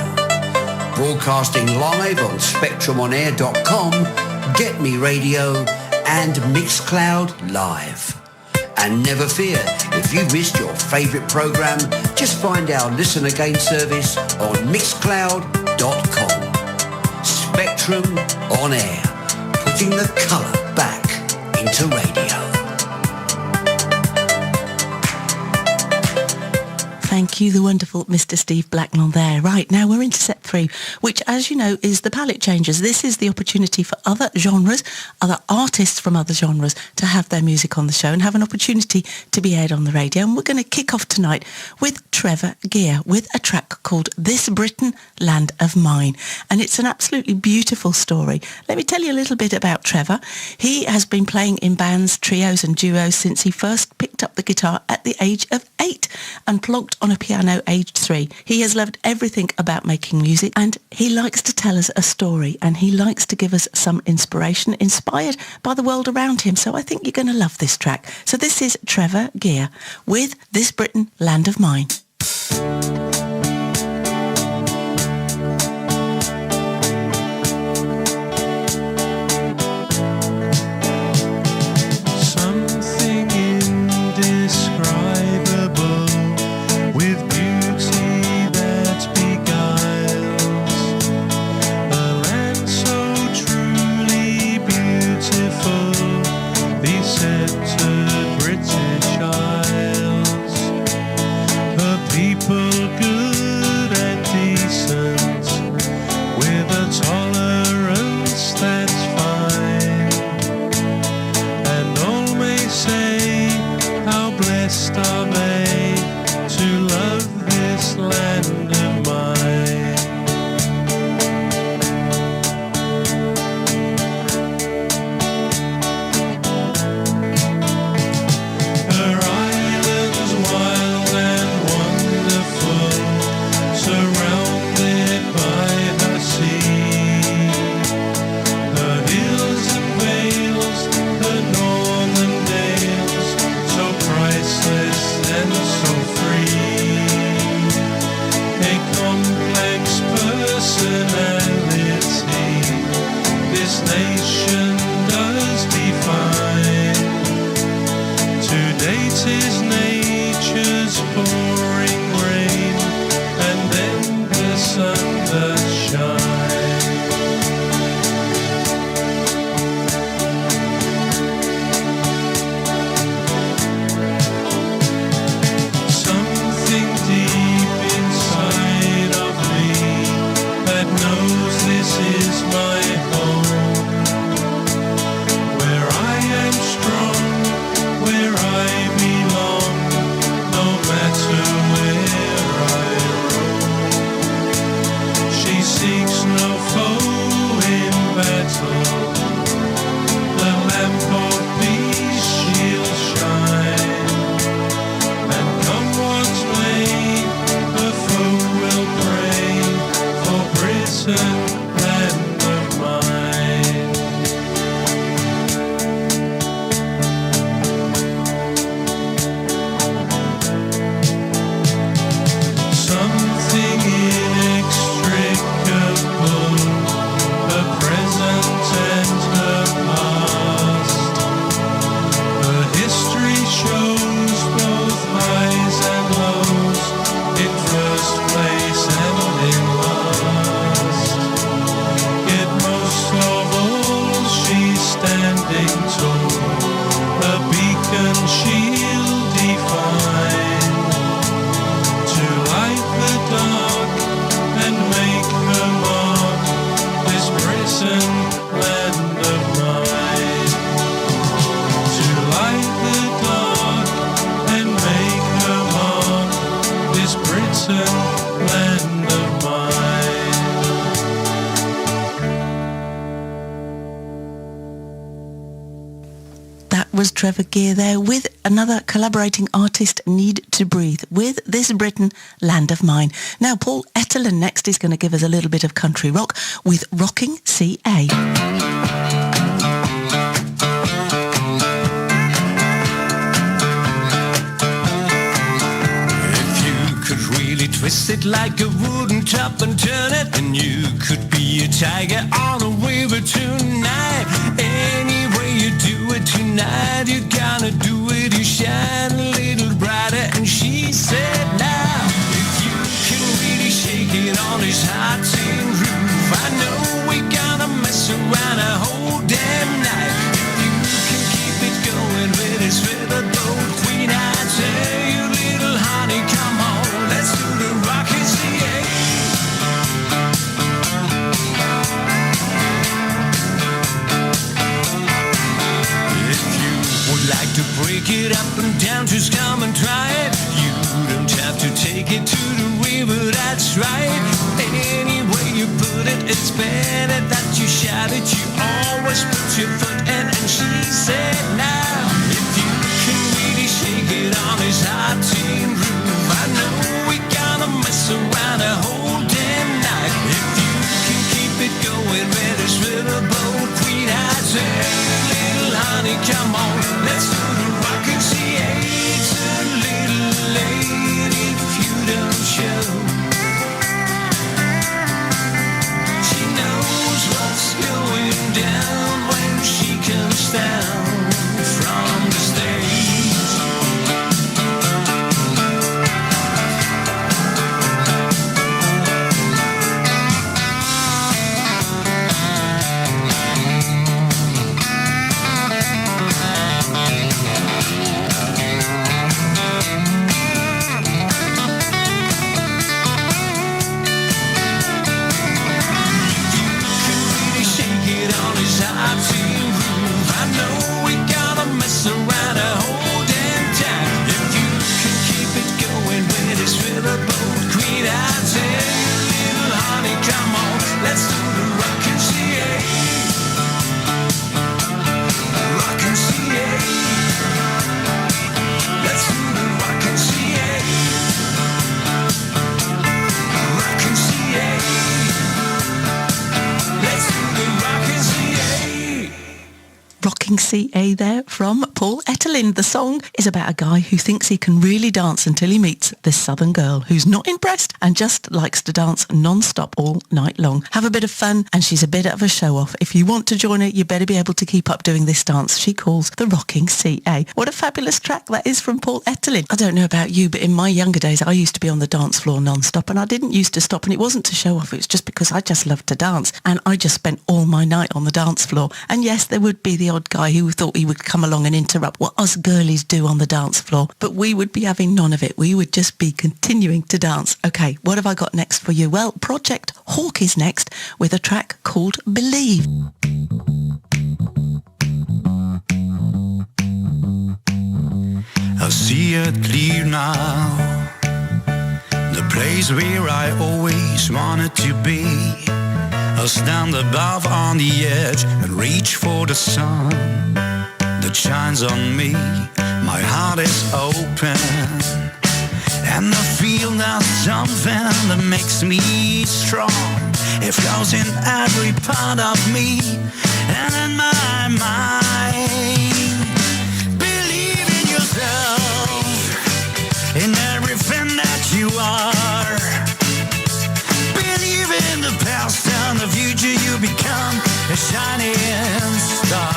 Broadcasting live on SpectrumOnAir.com, Get Me Radio and Mixcloud Live. And never fear, if you missed your favourite programme, just find our Listen Again service on Mixcloud.com. Spectrum On Air, putting the colour back into radio. Thank you, the wonderful Mr. Steve Blacknell there. Right, now we're into set 3, which, as you know, is the palette changers. This is the opportunity for other genres, other artists from other genres to have their music on the show and have an opportunity to be aired on the radio. And we're going to kick off tonight with Trevor Gear with a track called This Britain, Land of Mine. And it's an absolutely beautiful story. Let me tell you a little bit about Trevor. He has been playing in bands, trios and duos since he first picked up the guitar at the age of 8 and plonked on a piano aged 3. He has loved everything about making music, and he likes to tell us a story, and he likes to give us some inspiration inspired by the world around him. So I think you're going to love this track. So this is Trevor Gear with This Britain, Land of Mine. Was Trevor Gear there with another collaborating artist, Need to Breathe, with This Britain, Land of Mine. Now, Paul Etterlin next is going to give us a little bit of country rock with Rocking CA. You twist it like a wooden top and turn it, and you could be a tiger on a river tonight. Any way you do it tonight, you gotta do it. You shine a little brighter. And she said, now, if you can really shake it on this hot tin roof, I know we gotta mess around a whole damn night. If you can keep it going with this riverboat queen, I tell you, little honey, come on, let's do the rockin' CA. If you would like to break it up and down, just come and try it. You don't have to take it to the river, that's right. Any way you put it, it's better that you shout it. You always put your foot in. And she said, now, if you can really shake it on this hot tin roof, I know we gotta mess around a whole damn night. If you can keep it going with this riverboat queen, I say, little honey, come on, let's do the rockin' CA. It's a little late if you don't show. She knows what's going down when she comes down from the stage. CA there from Paul Ettelin. The song is about a guy who thinks he can really dance until he meets this southern girl who's not impressed and just likes to dance non-stop all night long. Have a bit of fun, and she's a bit of a show-off. If you want to join her, you better be able to keep up doing this dance she calls the Rocking CA. What a fabulous track that is from Paul Ettelin. I don't know about you, but in my younger days I used to be on the dance floor non-stop, and I didn't used to stop, and it wasn't to show off, it was just because I just loved to dance, and I just spent all my night on the dance floor. And yes, there would be the odd guy who thought he would come along and interrupt what us girlies do on the dance floor, but we would be having none of it. We would just be continuing to dance. Okay, what have I got next for you? Well, Project Hawk is next with a track called Believe. I see it clear now, the place where I always wanted to be. I stand above on the edge and reach for the sun that shines on me. My heart is open and I feel that something that makes me strong. It flows in every part of me and in my mind. Believe in yourself, in everything that you are. Believe in the past and the future, you become a shining star.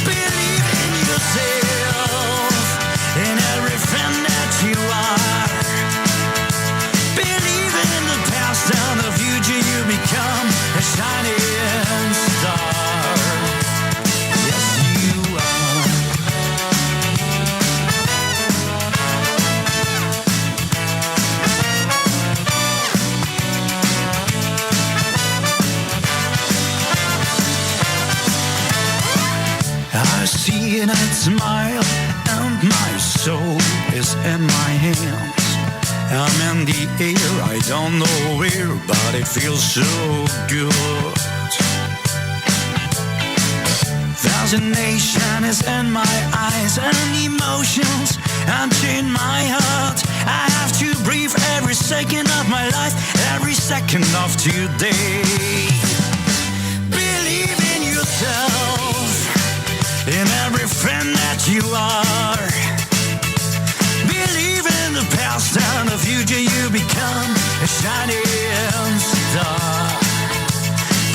Believe in yourself, in everything that you are. Believe in the past and the future, you become a shining star. Yes, you are. I see a night smile and my soul is in my hands. I'm in the air, I don't know where, but it feels so good. Fascination is in my eyes and emotions and in my heart. I have to breathe every second of my life, every second of today. Believe in yourself, in everything that you are. Believe in the the past and the future, you become a shining star.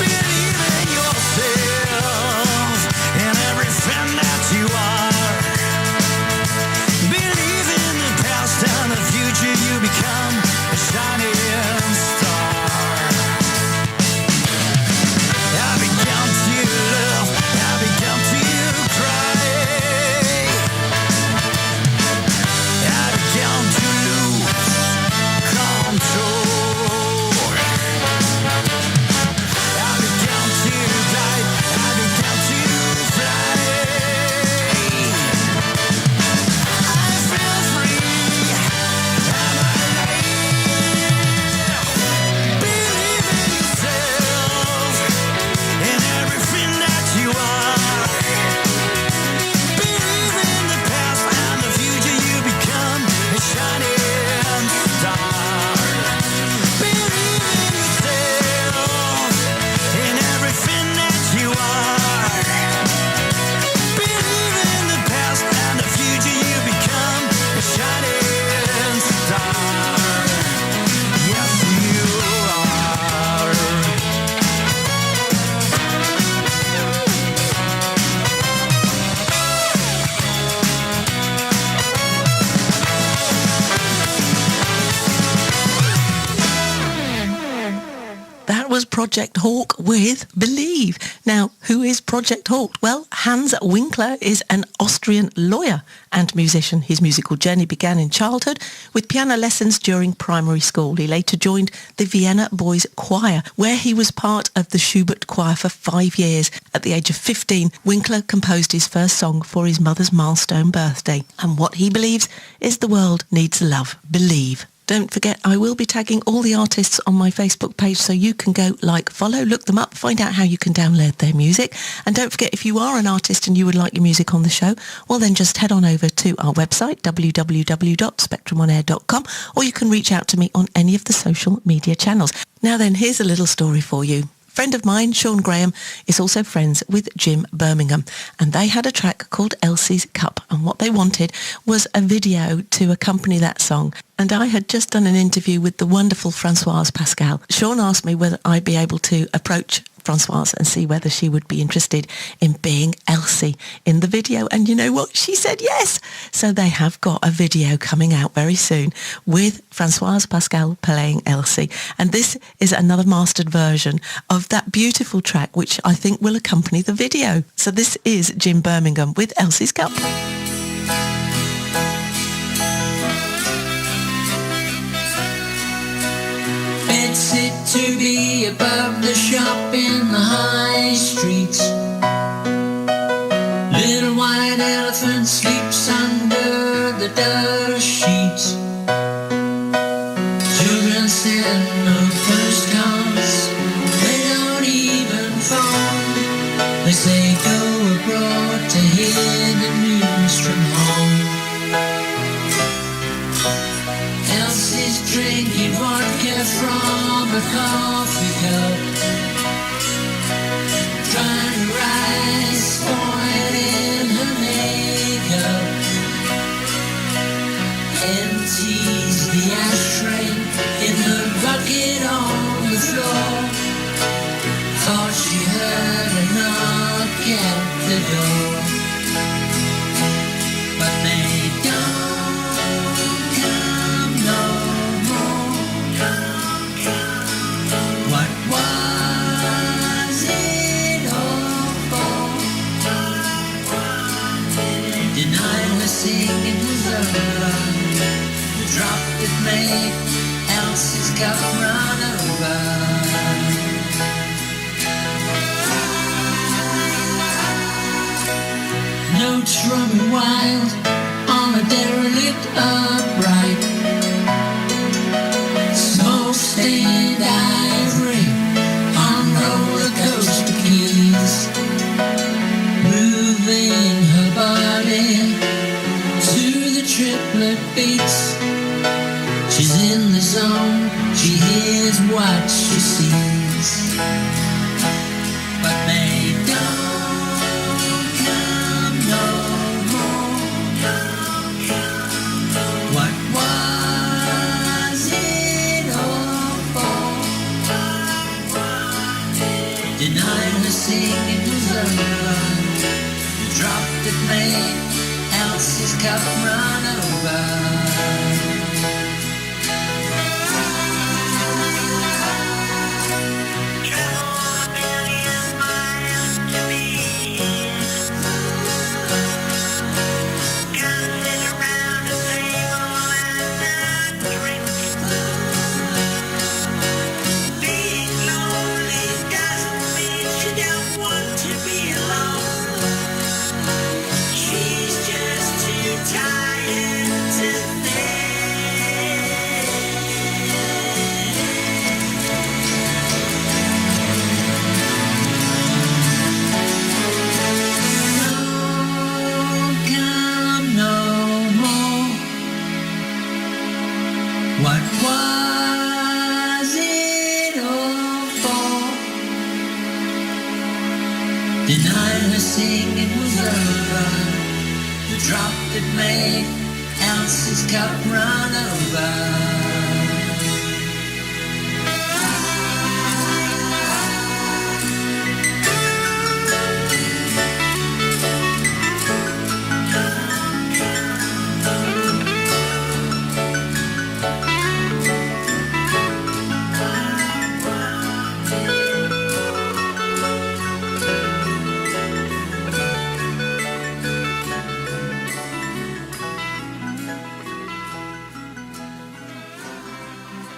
Believe in yourself and everything that you are. Believe in the past and the future, you become a shining star. I began to love, I began to cry. I began to lose control. I began to glide, I began to fly. I feel free, I'm alive. Believe in yourself in everything that you are. Believe in the past and the future, you become a shining star. Believe in yourself in everything that you are. Believe in the past and the future, you become a shining star. Yes, you are. That was Project Hawk with Believe. Now, who is Project Hawk? Well, Hans Winkler is an Austrian lawyer and musician. His musical journey began in childhood with piano lessons during primary school. He later joined the Vienna Boys Choir, where he was part of the Schubert Choir for 5 years. At the age of 15, Winkler composed his first song for his mother's milestone birthday. And what he believes is the world needs love. Believe. Don't forget, I will be tagging all the artists on my Facebook page, so you can go like, follow, look them up, find out how you can download their music. And don't forget, if you are an artist and you would like your music on the show, well then just head on over to our website, www.spectrumonair.com, or you can reach out to me on any of the social media channels. Now then, here's a little story for you. Friend of mine, Sean Graham, is also friends with Jim Birmingham, and they had a track called Elsie's Cup, and what they wanted was a video to accompany that song. And I had just done an interview with the wonderful Françoise Pascal. Sean asked me whether I'd be able to approach Françoise and see whether she would be interested in being Elsie in the video. And you know what? She said yes. So they have got a video coming out very soon with Françoise Pascal playing Elsie. And this is another mastered version of that beautiful track, which I think will accompany the video. So this is Jim Birmingham with Elsie's Cup. Sit to be above the shop in the high streets. Little white elephant sleeps under the dust sheets. Children send no postcards, they don't even phone. They say go abroad to hear the news from home. Elsie's drinking vodka from a coffee cup, trying to rise, spoil in her makeup. Empties the ashtray in her bucket on the floor. Thought she heard a knock at the door, but they don't come no more. What was it all for? Denied her singing was over. The drop that made Elsie's cup run over. Notes running wild on a derelict upright. Smoke stained ivory on roller coaster keys, moving her body to the triplet beats. She's in the zone, she hears what she sees, but they don't come no more. What was made Elsie's cup run over. What was it all for? Denied her saying it was over. The drop that made Elsie's cup run over.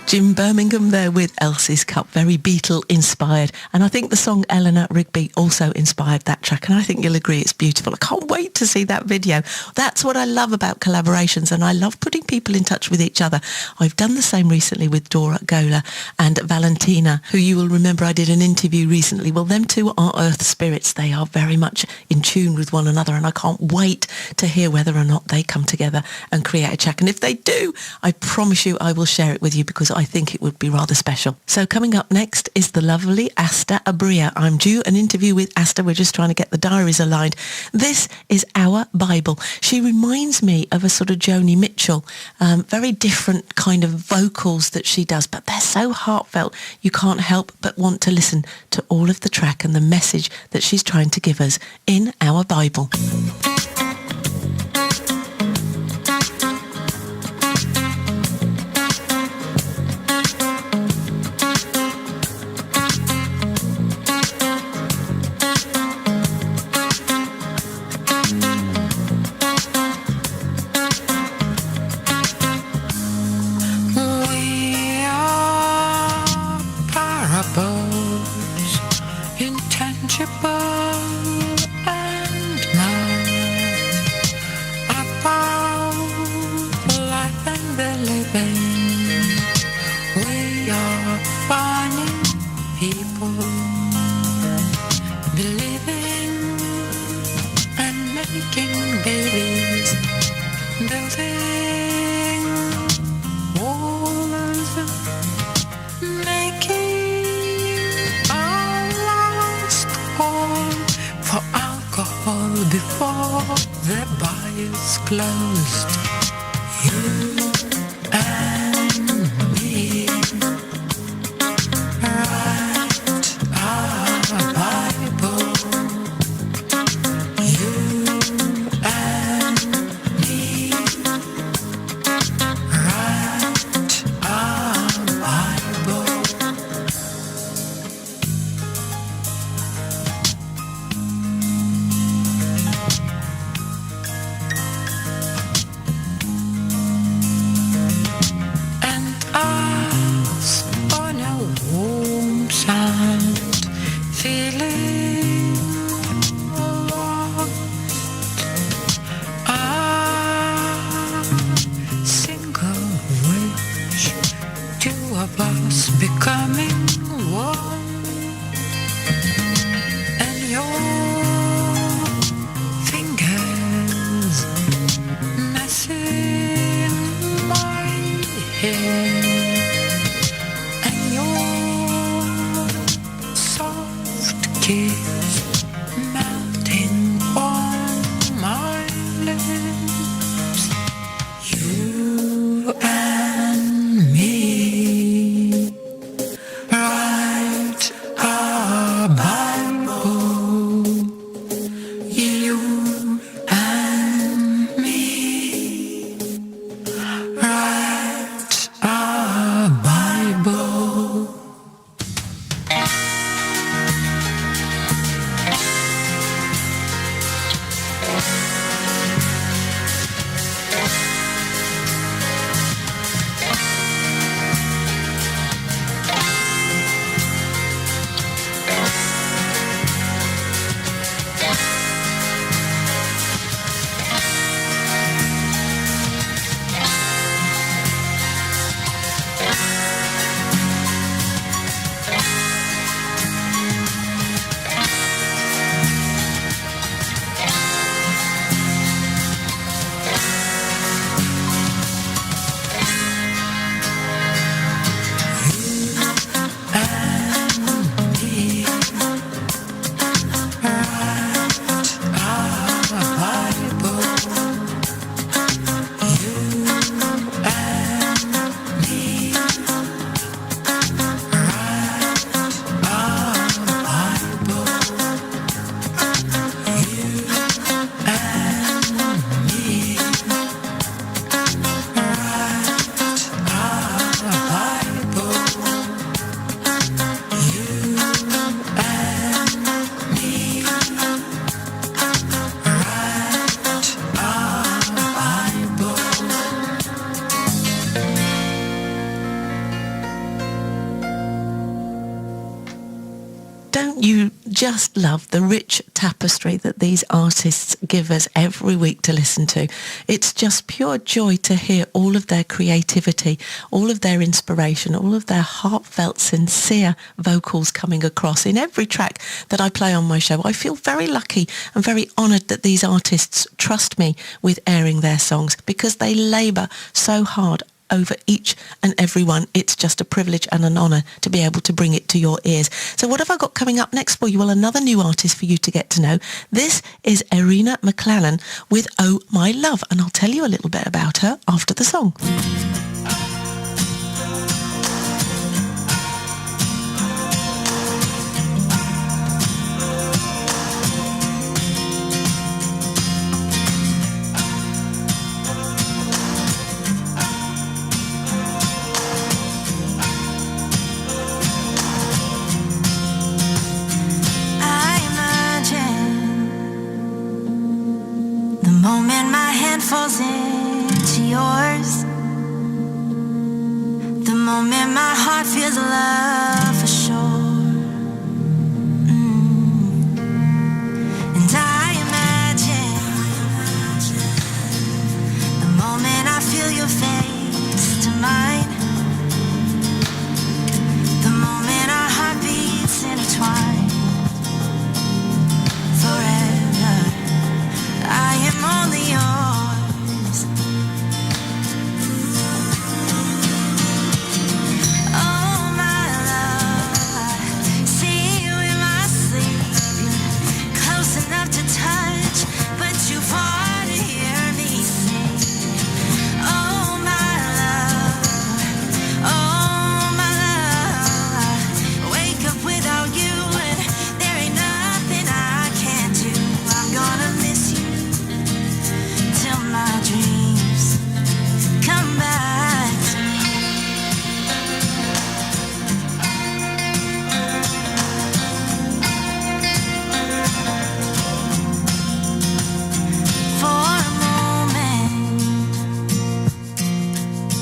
Jim Birmingham there with Elsie's Cup, very Beatle inspired, and I think the song Eleanor Rigby also inspired that track, and I think you'll agree it's beautiful. I can't wait to see that video. That's what I love about collaborations, and I love putting people in touch with each other. I've done the same recently with Dora Gola and Valentina, who you will remember I did an interview recently. Well, them two are earth spirits. They are very much in tune with one another, and I can't wait to hear whether or not they come together and create a track, and if they do, I promise you I will share it with you, because I think it would be rather special. So coming up next is the lovely Asta Abria. I'm due an interview with Asta. We're just trying to get the diaries aligned. This is Our Bible. She reminds me of a sort of Joni Mitchell, very different kind of vocals that she does, but they're so heartfelt you can't help but want to listen to all of the track and the message that she's trying to give us in Our Bible. don't you just love the rich tapestry that these artists give us every week to listen to? It's just pure joy to hear all of their creativity, all of their inspiration, all of their heartfelt, sincere vocals coming across in every track that I play on my show. I feel very lucky and very honoured that these artists trust me with airing their songs because they labour so hard over each and every one. It's just a privilege and an honour to be able to bring it to your ears. So what have I got coming up next for you? Well, another new artist for you to get to know. This is Irina McClellan with Oh My Love, and I'll tell you a little bit about her after the song. Moment my hand falls into yours, the moment my heart feels love for sure. And I imagine the moment I feel your face to mine, the moment our heartbeats intertwine forever. I am only yours. Oh my love, I see you in my sleep, close enough to touch, but too far to hear me sing. Oh my love, oh my love, I wake up without you and there ain't nothing I can't do. I'm gonna miss you till my dreams come back to me. For a moment,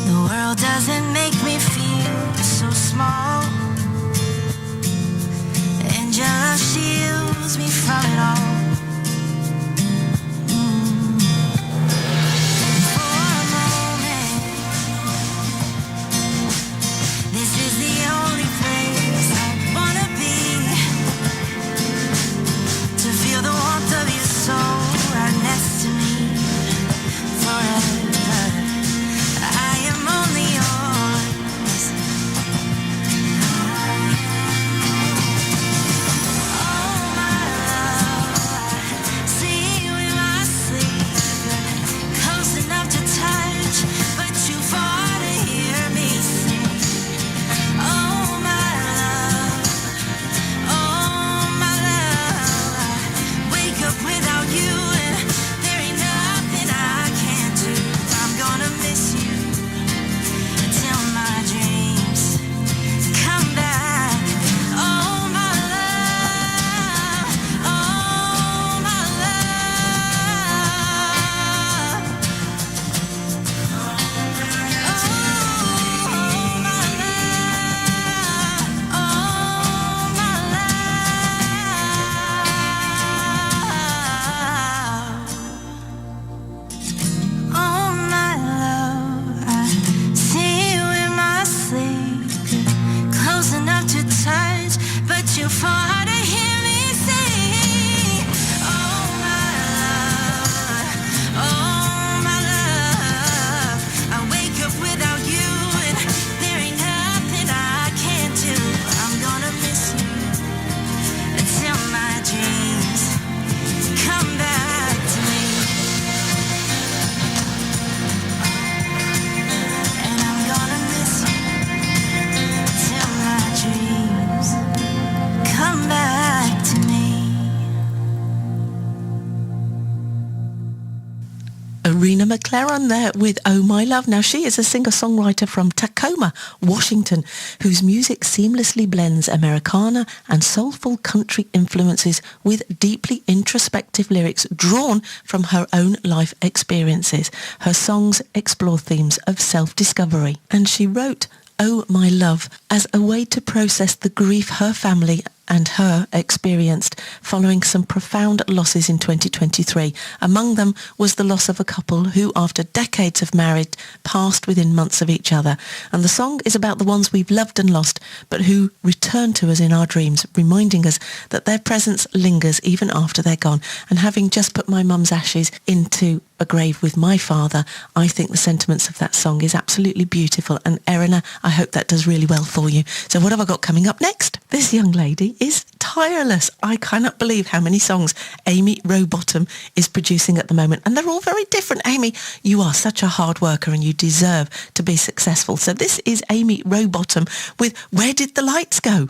the world doesn't make me feel so small, and your love shields me from it all. Irina McClellan there with Oh My Love. Now she is a singer-songwriter from Tacoma, Washington, whose music seamlessly blends Americana and soulful country influences with deeply introspective lyrics drawn from her own life experiences. Her songs explore themes of self-discovery, and she wrote Oh My Love as a way to process the grief her family and her experienced following some profound losses in 2023. Among them was the loss of a couple who, after decades of marriage, passed within months of each other. And the song is about the ones we've loved and lost, but who return to us in our dreams, reminding us that their presence lingers even after they're gone. And having just put my mum's ashes into a grave with my father, I think the sentiments of that song is absolutely beautiful. And Erina, I hope that does really well for you. So what have I got coming up next? This young lady is tireless. I cannot believe how many songs Amy Rowbottom is producing at the moment. And they're all very different. Amy, you are such a hard worker and you deserve to be successful. So this is Amy Rowbottom with Where Did the Lights Go?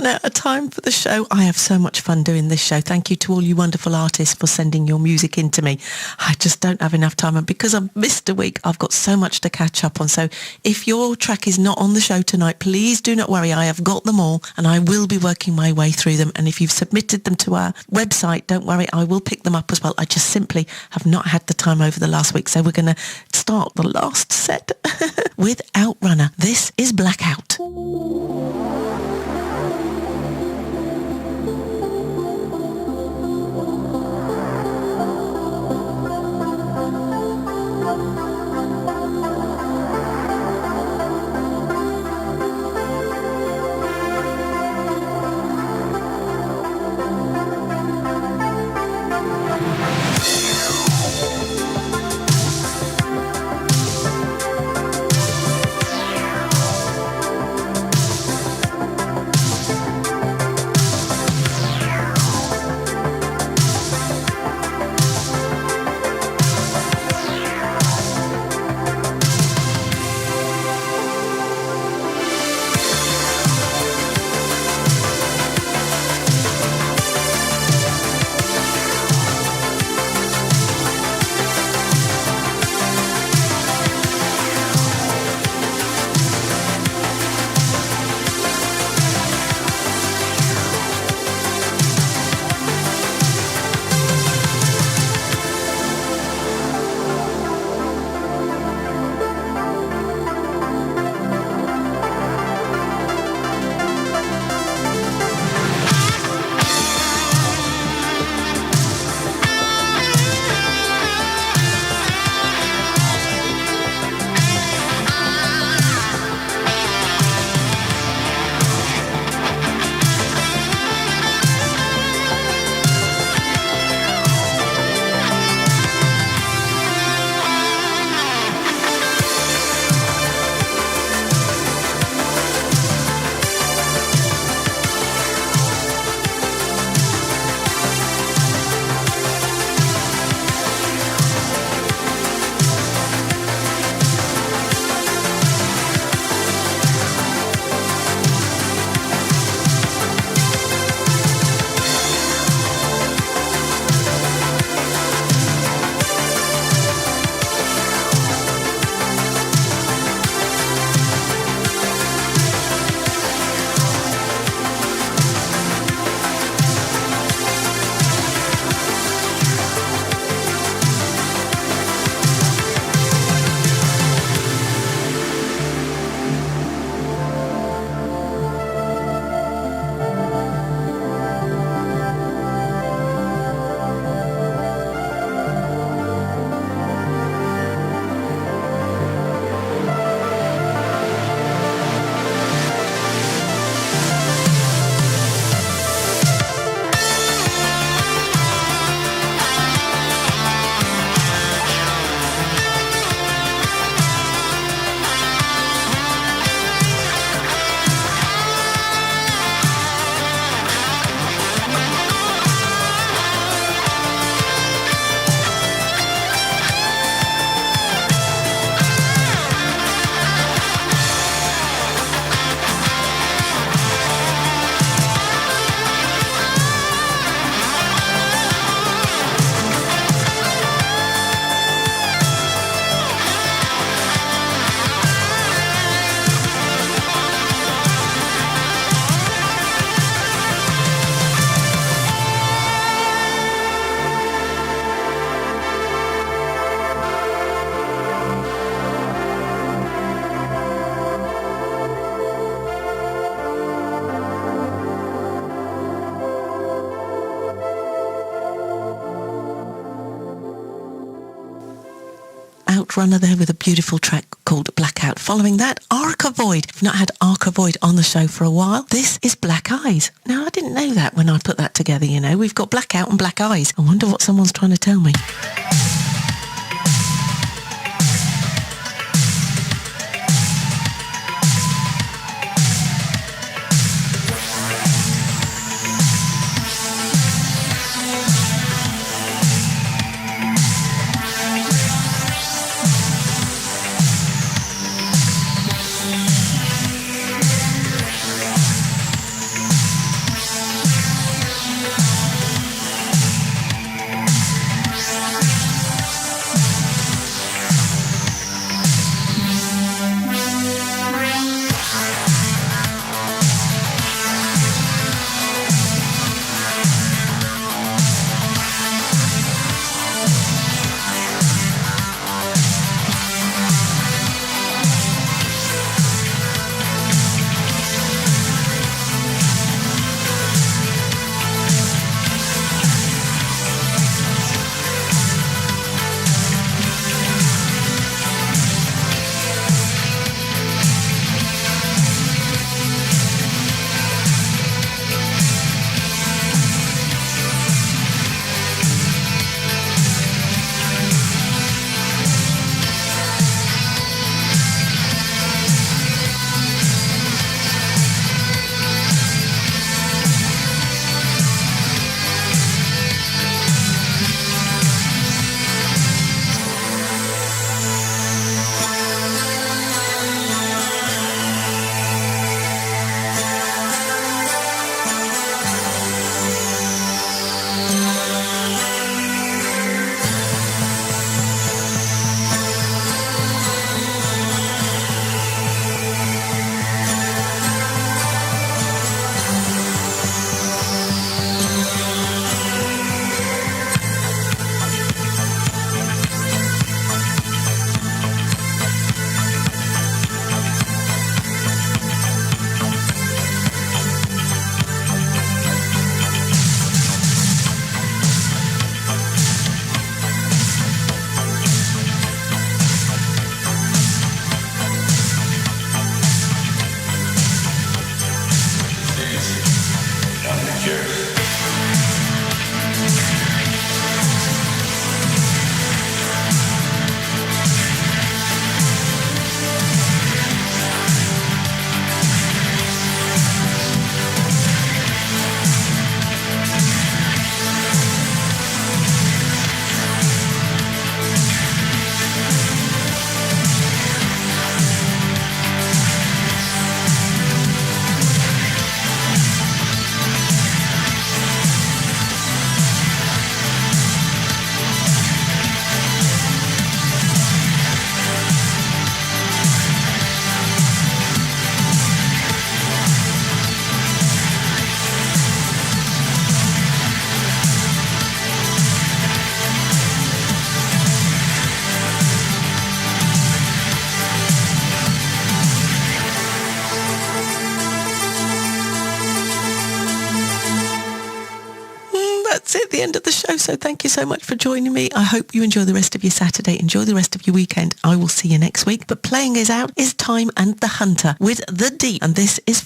Out of time for the show. I have so much fun doing this show. Thank you to all you wonderful artists for sending your music in to me. I just don't have enough time, and because I've missed a week, I've got so much to catch up on. So if your track is not on the show tonight, please do not worry. I have got them all and I will be working my way through them. And if you've submitted them to our website, don't worry, I will pick them up as well. I just simply have not had the time over the last week. So we're going to start the last set with Outrunner. This is Blackout. Black Runner there with a beautiful track called Blackout. Following that, Arca Void. I've not had Arca Void on the show for a while. This is Black Eyes. Now, I didn't know that when I put that together, you know. We've got Blackout and Black Eyes. I wonder what someone's trying to tell me. That's it, the end of the show. So thank you so much for joining me. I hope you enjoy the rest of your Saturday. Enjoy the rest of your weekend. I will see you next week. But playing us out is Time and the Hunter with The Deep. And this is